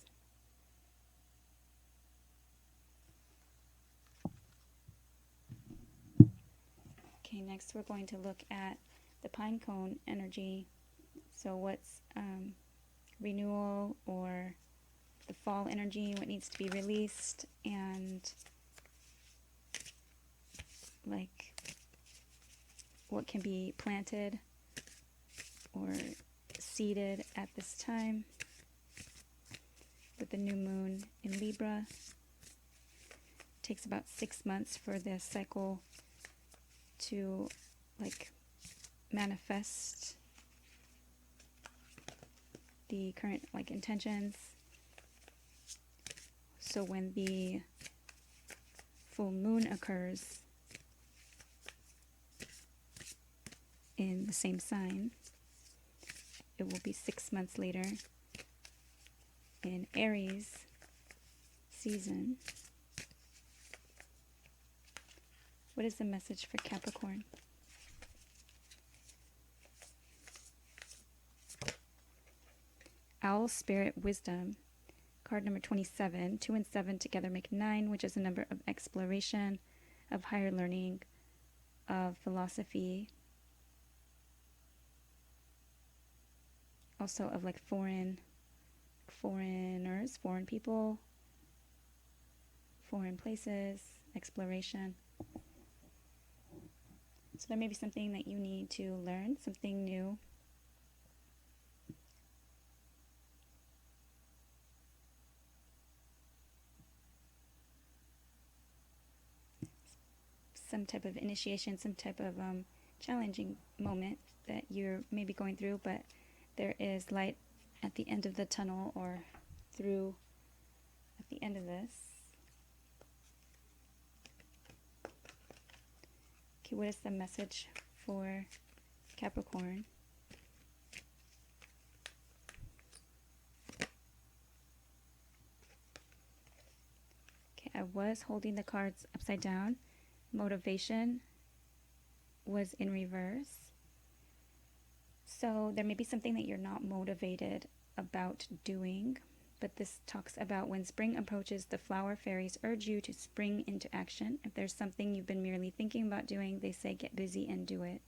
[SPEAKER 1] Okay, next we're going to look at the pine cone energy. So what's renewal or the fall energy, what needs to be released, and like what can be planted or seeded at this time with the new moon in Libra. It takes about 6 months for this cycle to like manifest the current like intentions. So when the full moon occurs in the same sign, it will be 6 months later in Aries season. What is the message for Capricorn? Owl Spirit Wisdom, card number 27. 2 and 7 together make 9, which is a number of exploration, of higher learning, of philosophy, also of like foreigners, foreign people, foreign places, exploration. So there may be something that you need to learn, something new. Some type of initiation, some type of challenging moment that you're maybe going through, but there is light at the end of the tunnel, or through at the end of this. Okay, what is the message for Capricorn? Okay, I was holding the cards upside down. Motivation was in reverse. So there may be something that you're not motivated about doing, but this talks about when spring approaches, the flower fairies urge you to spring into action. If there's something you've been merely thinking about doing, they say get busy and do it.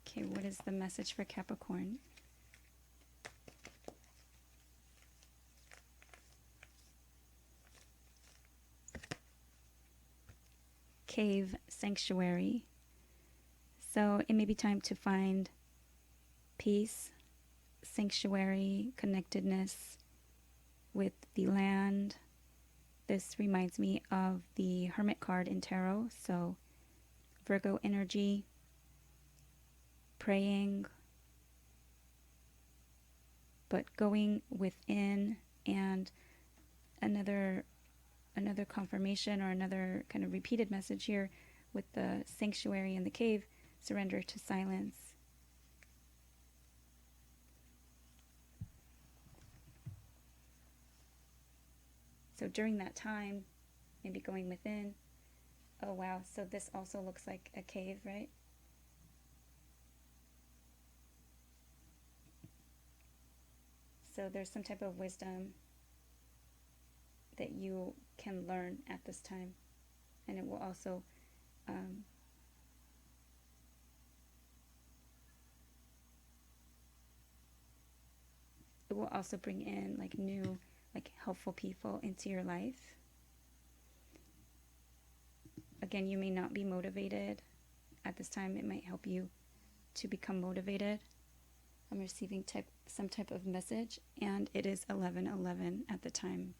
[SPEAKER 1] Okay, what is the message for Capricorn? Cave sanctuary. So it may be time to find peace, sanctuary, connectedness with the land. This reminds me of the Hermit card in Tarot. So Virgo energy, praying, but going within. And another confirmation, or another kind of repeated message here with the sanctuary and the cave: surrender to silence. So during that time, maybe going within. Oh wow, so this also looks like a cave, right? So there's some type of wisdom that you can learn at this time, and it will also bring in like new, like helpful people into your life. Again, you may not be motivated at this time. It might help you to become motivated. I'm receiving some type of message, and it is 11:11 at the time.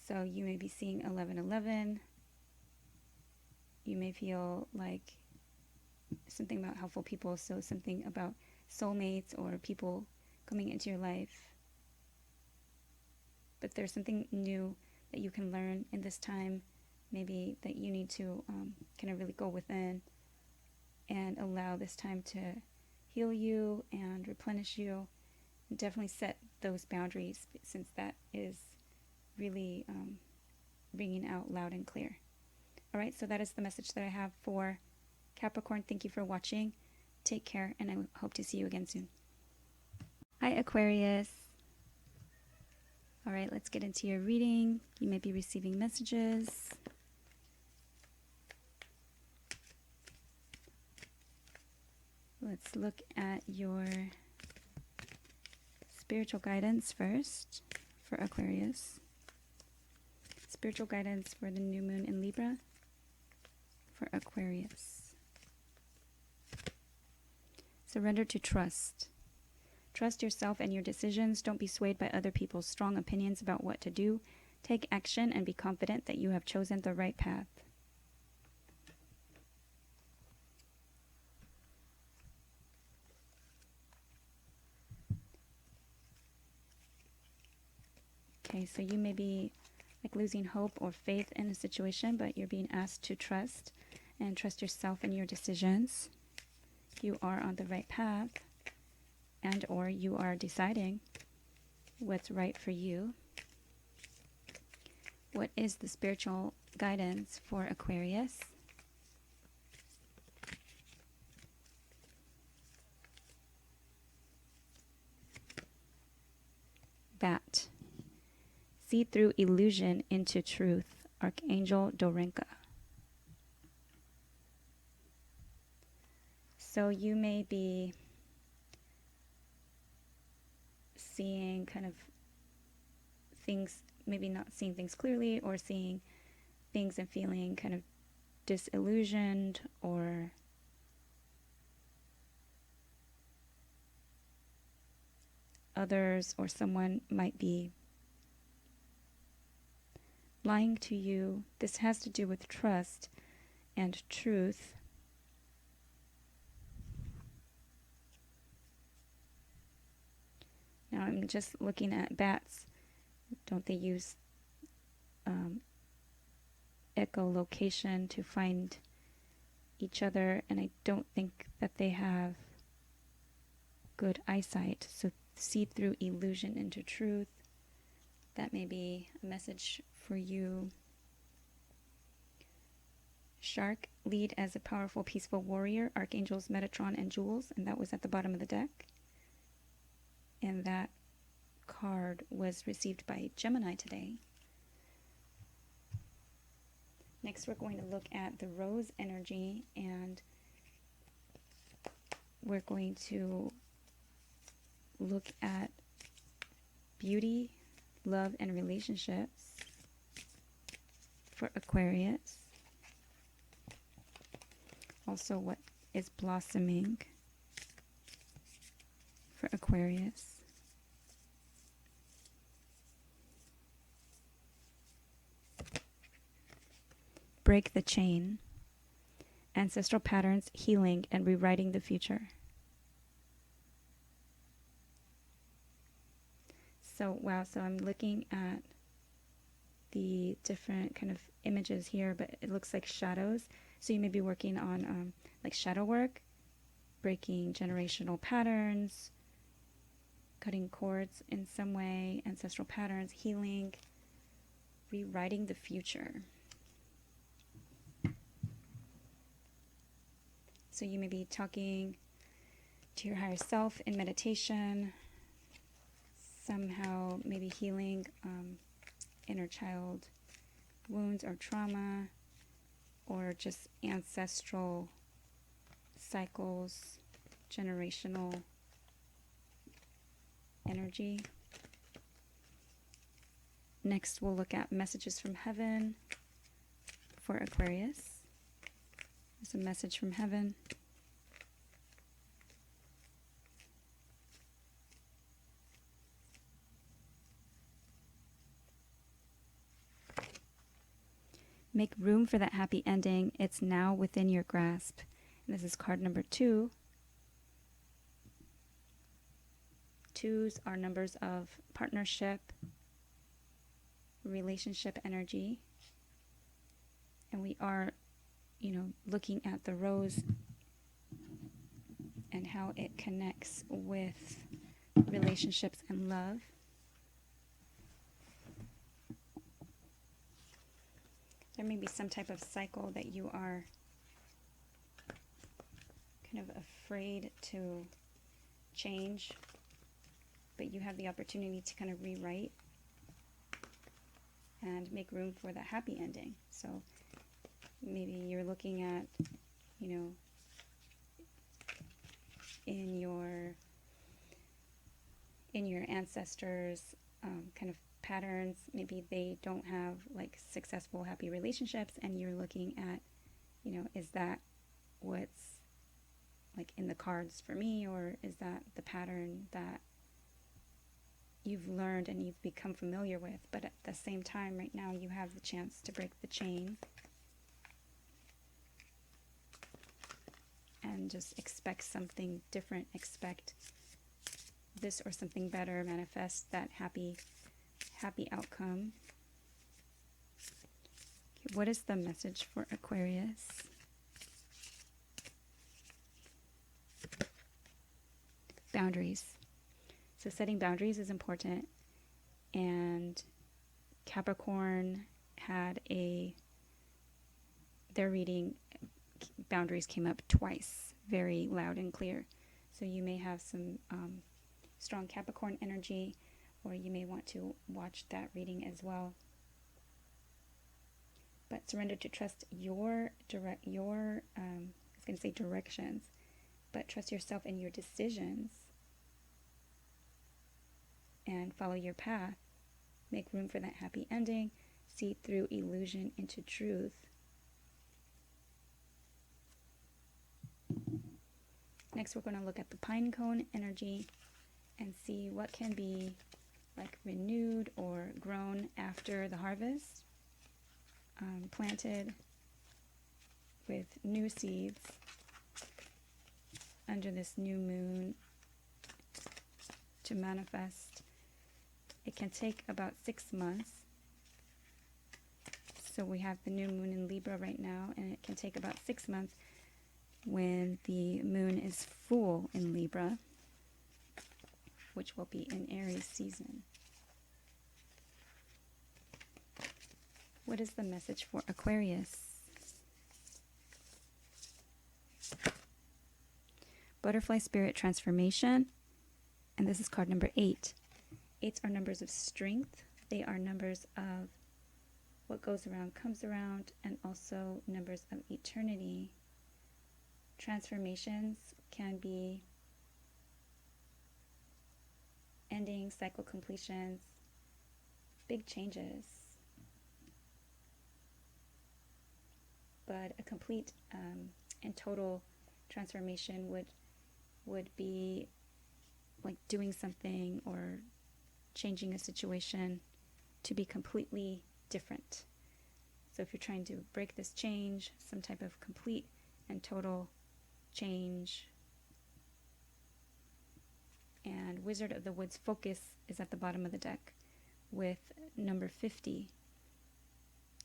[SPEAKER 1] So you may be seeing 11:11. You may feel like something about helpful people, so something about soulmates or people coming into your life. But there's something new that you can learn in this time, maybe that you need to kind of really go within and allow this time to heal you and replenish you. And definitely set those boundaries, since that is really ringing out loud and clear. All right, so that is the message that I have for Capricorn. Thank you for watching. Take care, and I hope to see you again soon. Hi, Aquarius. All right, let's get into your reading. You may be receiving messages. Let's look at your spiritual guidance first for Aquarius. Spiritual guidance for the new moon in Libra for Aquarius. Surrender to trust. Trust yourself and your decisions. Don't be swayed by other people's strong opinions about what to do. Take action and be confident that you have chosen the right path. Okay, so you may be like losing hope or faith in a situation, but you're being asked to trust and trust yourself and your decisions. You are on the right path, and or you are deciding what's right for you. What is the spiritual guidance for Aquarius? Bat. See through illusion into truth. Archangel Dorenka. So you may be seeing kind of things, maybe not seeing things clearly, or seeing things and feeling kind of disillusioned, or others or someone might be lying to you. This has to do with trust and truth. Now I'm just looking at bats. Don't they use echolocation to find each other? And I don't think that they have good eyesight. So see through illusion into truth. That may be a message for you. Shark, lead as a powerful, peaceful warrior. Archangels Metatron and Jewels. And that was at the bottom of the deck. And that card was received by Gemini today. Next, we're going to look at the Rose energy, and we're going to look at beauty, love, and relationships for Aquarius. Also, what is blossoming for Aquarius. Break the chain. Ancestral patterns, healing, and rewriting the future. So, wow, so I'm looking at the different kind of images here, but it looks like shadows. So you may be working on like shadow work, breaking generational patterns, cutting cords in some way, ancestral patterns, healing, rewriting the future. So you may be talking to your higher self in meditation, somehow maybe healing inner child wounds or trauma, or just ancestral cycles, generational energy. Next, we'll look at messages from heaven for Aquarius. There's a message from heaven. Make room for that happy ending. It's now within your grasp. And this is card number 2. 2s are numbers of partnership, relationship energy. And we are, looking at the rose and how it connects with relationships and love. There may be some type of cycle that you are kind of afraid to change, but you have the opportunity to kind of rewrite and make room for that happy ending. So maybe you're looking at, in your ancestors' kind of patterns, maybe they don't have like successful, happy relationships, and you're looking at, is that what's like in the cards for me, or is that the pattern that you've learned and you've become familiar with? But at the same time, right now, you have the chance to break the chain and just expect something different, expect this or something better, manifest that happy outcome. Okay, what is the message for Aquarius? Boundaries. So setting boundaries is important, and Capricorn had their reading, boundaries came up twice, very loud and clear. So you may have some strong Capricorn energy, or you may want to watch that reading as well. But surrender to trust your directions, but trust yourself and your decisions, and follow your path. Make room for that happy ending. See through illusion into truth. Next, we're going to look at the pine cone energy. and see what can be like renewed or grown after the harvest, planted with new seeds under this new moon to manifest. It can take about 6 months. So we have the new moon in Libra right now, and it can take about 6 months when the moon is full in Libra, which will be in Aries season. What is the message for Aquarius? Butterfly Spirit Transformation, and this is card number 8. 8s are numbers of strength. They are numbers of what goes around comes around, and also numbers of eternity. Transformations can be endings, cycle completions, big changes. But a complete and total transformation would be like doing something or changing a situation to be completely different. So if you're trying to break this change, some type of complete and total change. And Wizard of the Woods focus is at the bottom of the deck with number 50.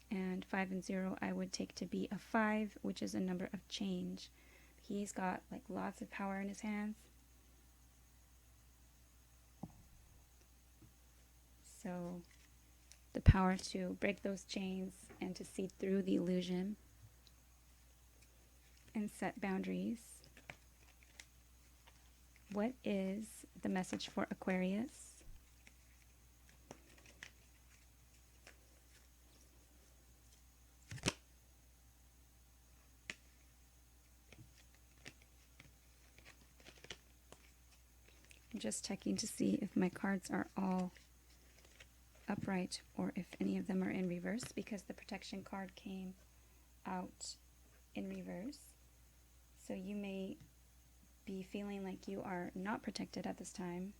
[SPEAKER 1] And 5 and 0 I would take to be a 5, which is a number of change. He's got like lots of power in his hands. So the power to break those chains and to see through the illusion and set boundaries. What is the message for Aquarius? I'm just checking to see if my cards are all upright or if any of them are in reverse, because the protection card came out in reverse. So you may be feeling like you are not protected at this time,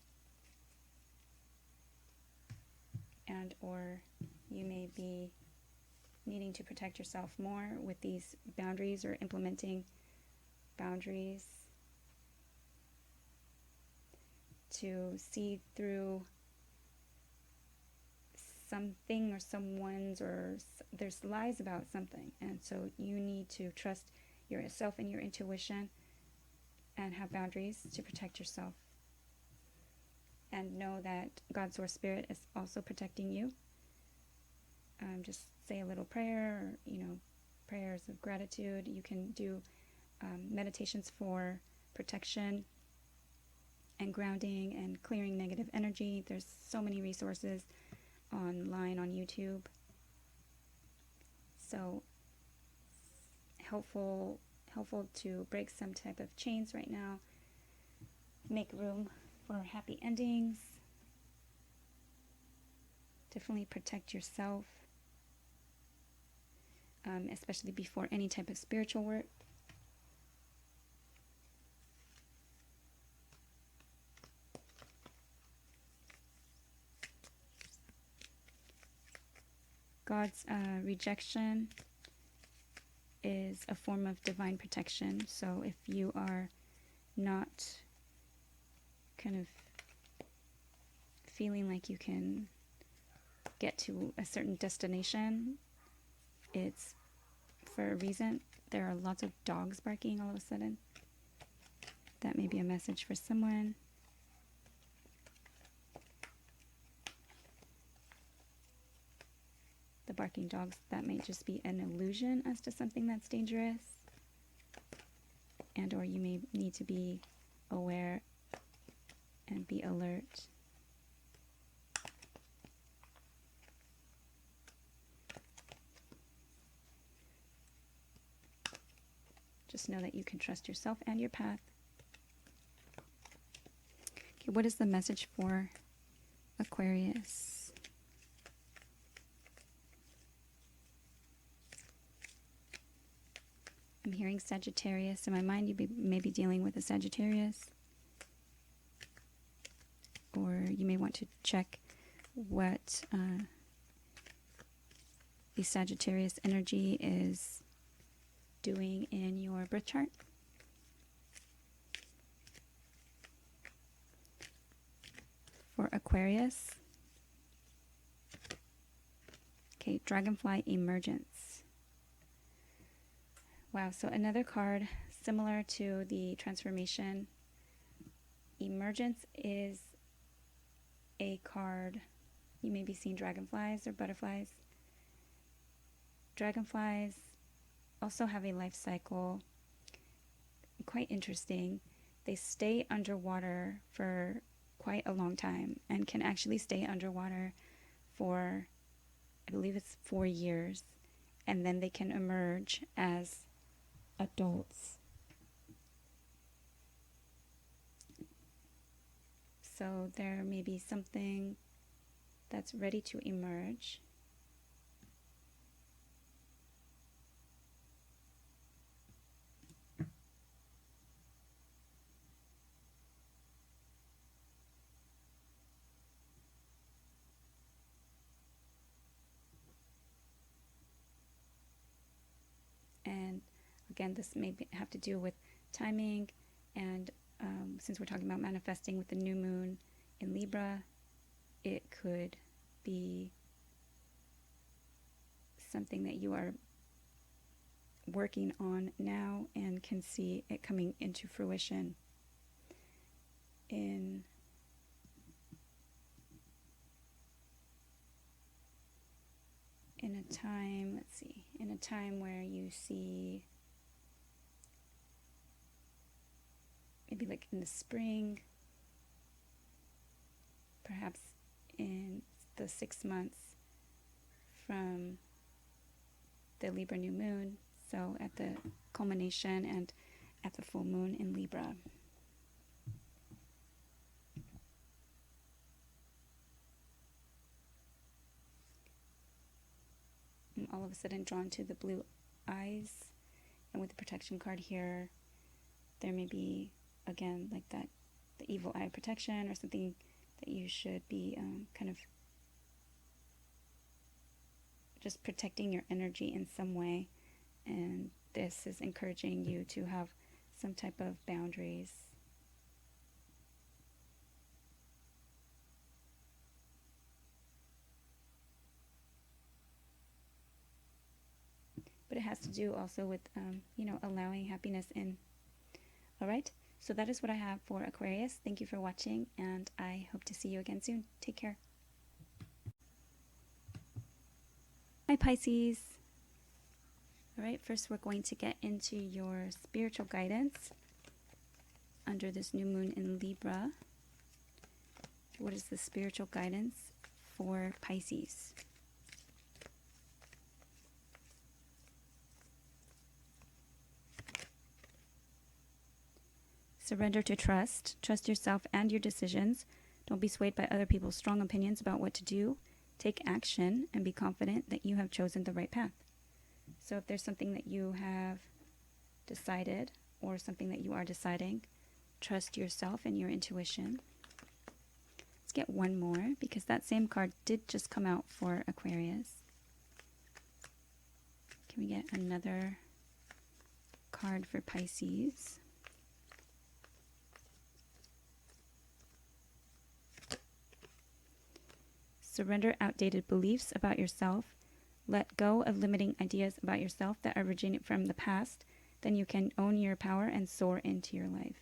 [SPEAKER 1] and or you may be needing to protect yourself more with these boundaries or implementing boundaries to see through something or someone's, or there's lies about something, and so you need to trust yourself and your intuition and have boundaries to protect yourself, and know that God's Source Spirit is also protecting you. Just say a little prayer, or prayers of gratitude. You can do meditations for protection and grounding and clearing negative energy. There's so many resources online on YouTube. So helpful to break some type of chains right now. Make room for happy endings. Definitely protect yourself, especially before any type of spiritual work. God's rejection is a form of divine protection. So if you are not kind of feeling like you can get to a certain destination, it's for a reason. There are lots of dogs barking all of a sudden. That may be a message for someone. The barking dogs, that may just be an illusion as to something that's dangerous, and or you may need to be aware and be alert. Just know that you can trust yourself and your path. Okay, what is the message for Aquarius? I'm hearing Sagittarius. In my mind, you may be dealing with a Sagittarius. you may want to check what the Sagittarius energy is doing in your birth chart. For Aquarius, okay, Dragonfly Emergence. Wow, so another card similar to the transformation. Emergence is a card, you may be seeing dragonflies or butterflies. Dragonflies also have a life cycle, quite interesting. They stay underwater for quite a long time and can actually stay underwater for, I believe it's 4 years, and then they can emerge as adults. So there may be something that's ready to emerge. And again, this may have to do with timing, and since we're talking about manifesting with the new moon in Libra, it could be something that you are working on now and can see it coming into fruition in a time, let's see, in a time where you see maybe like in the spring, perhaps in the 6 months from the Libra new moon, so at the culmination and at the full moon in Libra. I'm all of a sudden drawn to the blue eyes, and with the protection card here, there may be again like that, the evil eye protection or something that you should be kind of just protecting your energy in some way, and this is encouraging you to have some type of boundaries. But it has to do also with you know, allowing happiness in. All right, so that is what I have for Aquarius. Thank you for watching, and I hope to see you again soon. Take care. Hi, Pisces. All right, first we're going to get into your spiritual guidance under this new moon in Libra. What is the spiritual guidance for Pisces? Surrender to trust. Trust yourself and your decisions. Don't be swayed by other people's strong opinions about what to do. Take action and be confident that you have chosen the right path. So if there's something that you have decided or something that you are deciding, trust yourself and your intuition. Let's get one more because that same card did just come out for Aquarius. Can we get another card for Pisces? Surrender outdated beliefs about yourself. Let go of limiting ideas about yourself that originate from the past. Then you can own your power and soar into your life.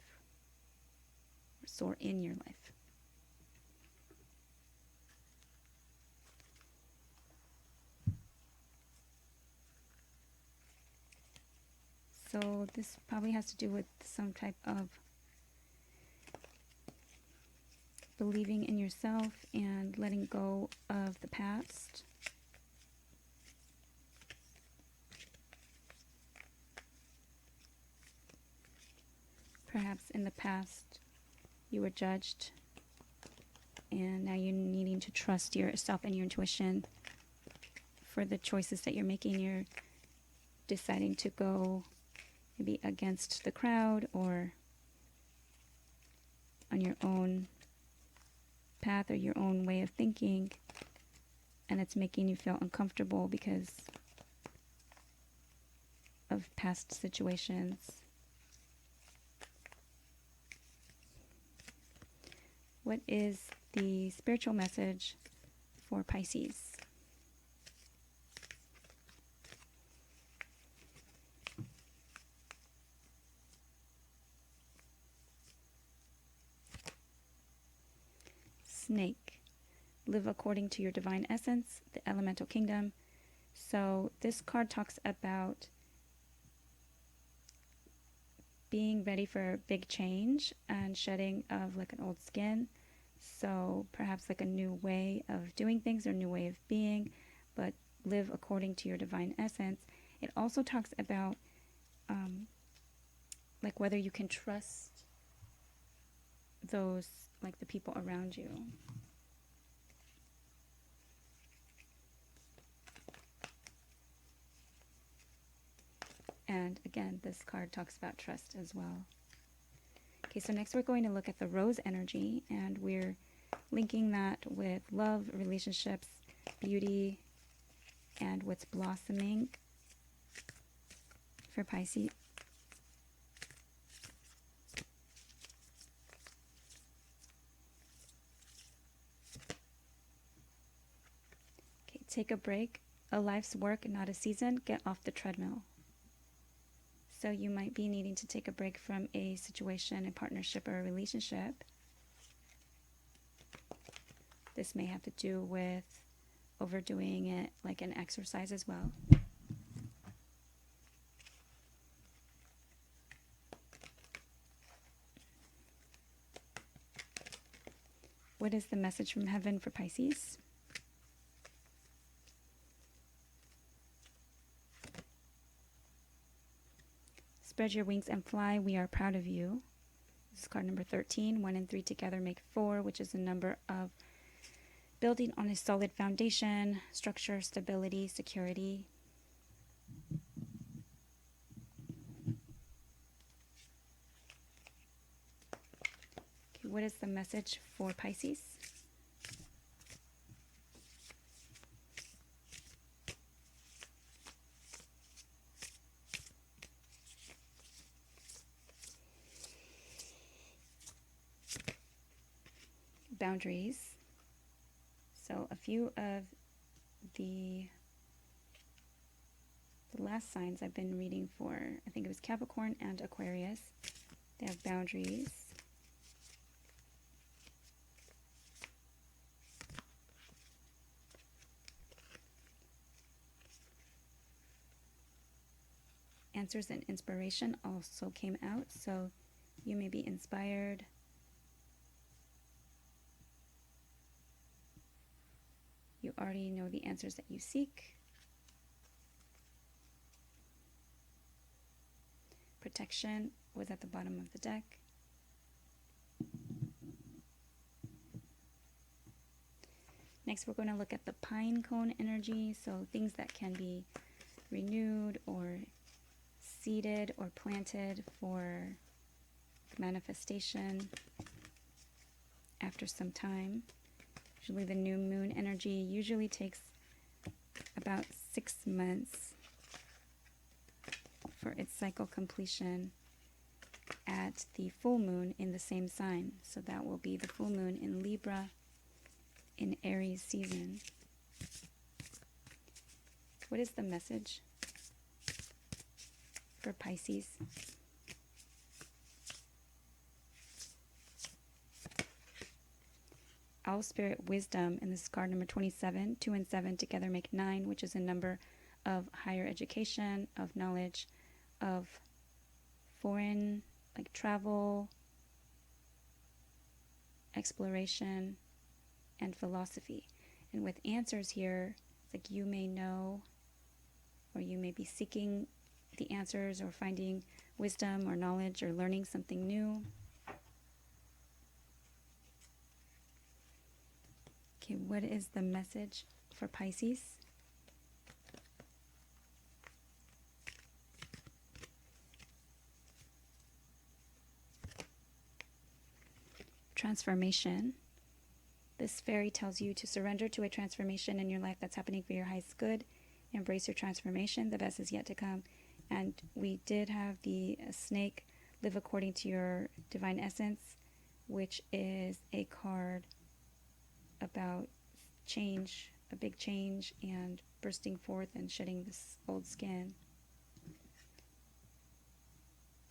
[SPEAKER 1] Or soar in your life. So this probably has to do with some type of believing in yourself and letting go of the past. Perhaps in the past you were judged, and now you're needing to trust yourself and your intuition for the choices that you're making. You're deciding to go maybe against the crowd or on your own path or your own way of thinking, and it's making you feel uncomfortable because of past situations. What is the spiritual message for Pisces? Snake. Live according to your divine essence, the elemental kingdom. So this card talks about being ready for big change and shedding of like an old skin. So perhaps like a new way of doing things or new way of being, but live according to your divine essence. It also talks about like whether you can trust those, like the people around you. And again, this card talks about trust as well. Okay, so next we're going to look at the rose energy, and we're linking that with love, relationships, beauty, and what's blossoming for Pisces. Okay, take a break. A life's work, not a season. Get off the treadmill. So you might be needing to take a break from a situation, a partnership, or a relationship. This may have to do with overdoing it, like an exercise as well. What is the message from heaven for Pisces? Spread your wings and fly. We are proud of you. This is card number 13. 1 and 3 together make 4, which is a number of building on a solid foundation, structure, stability, security. Okay, what is the message for Pisces? Boundaries. So a few of the last signs I've been reading for, I think it was Capricorn and Aquarius, they have boundaries. Answers and inspiration also came out, so you may be inspired. You already know the answers that you seek. Protection was at the bottom of the deck. Next, we're going to look at the pine cone energy, so things that can be renewed or seeded or planted for manifestation after some time. Usually the new moon energy usually takes about 6 months for its cycle completion at the full moon in the same sign. So that will be the full moon in Libra in Aries season. What is the message for Pisces? Owl Spirit Wisdom, and this is card number 27. 2 and 7 together make 9, which is a number of higher education, of knowledge, of foreign, like travel, exploration, and philosophy. And with answers here, it's like you may know, or you may be seeking the answers or finding wisdom or knowledge or learning something new. Okay, what is the message for Pisces? Transformation. This fairy tells you to surrender to a transformation in your life that's happening for your highest good. Embrace your transformation. The best is yet to come. And we did have the snake, live according to your divine essence, which is a card about change, a big change, and bursting forth and shedding this old skin.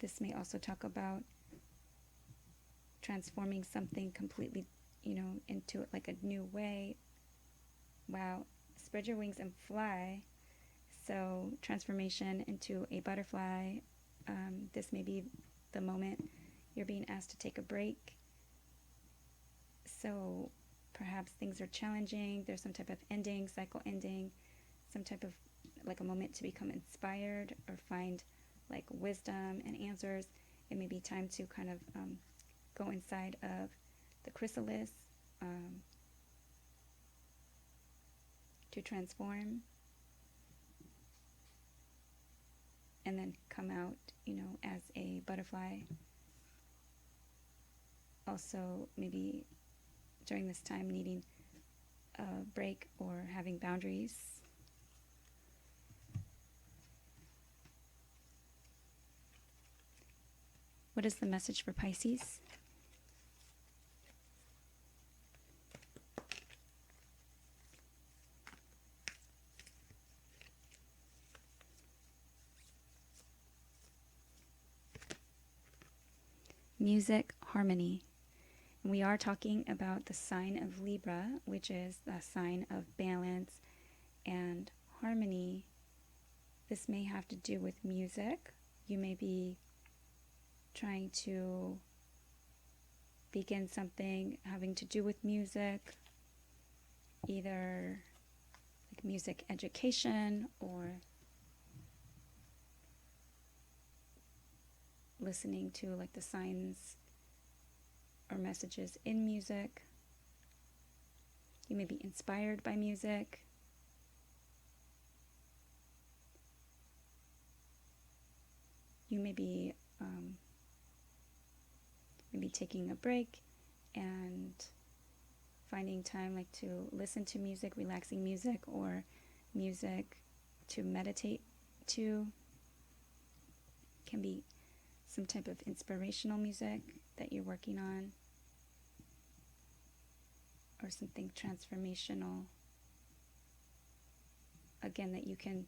[SPEAKER 1] This may also talk about transforming something completely, into it like a new way. Wow. Spread your wings and fly. So transformation into a butterfly. This may be the moment you're being asked to take a break. So perhaps things are challenging. There's some type of ending, cycle ending, some type of like a moment to become inspired or find like wisdom and answers. It may be time to kind of go inside of the chrysalis to transform and then come out, as a butterfly. Also, maybe during this time needing a break or having boundaries. What is the message for Pisces? Music, harmony. And we are talking about the sign of Libra, which is the sign of balance and harmony. This may have to do with music. You may be trying to begin something having to do with music, either like music education or listening to like the signs or messages in music. You may be inspired by music. You may be maybe taking a break and finding time like to listen to music, relaxing music, or music to meditate to. Can be some type of inspirational music that you're working on, or something transformational, again, that you can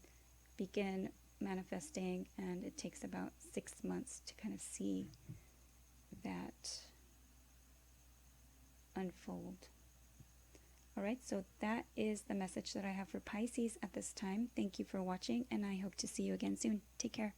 [SPEAKER 1] begin manifesting, and it takes about 6 months to kind of see that unfold. All right, so that is the message that I have for Pisces at this time. Thank you for watching, and I hope to see you again soon. Take care.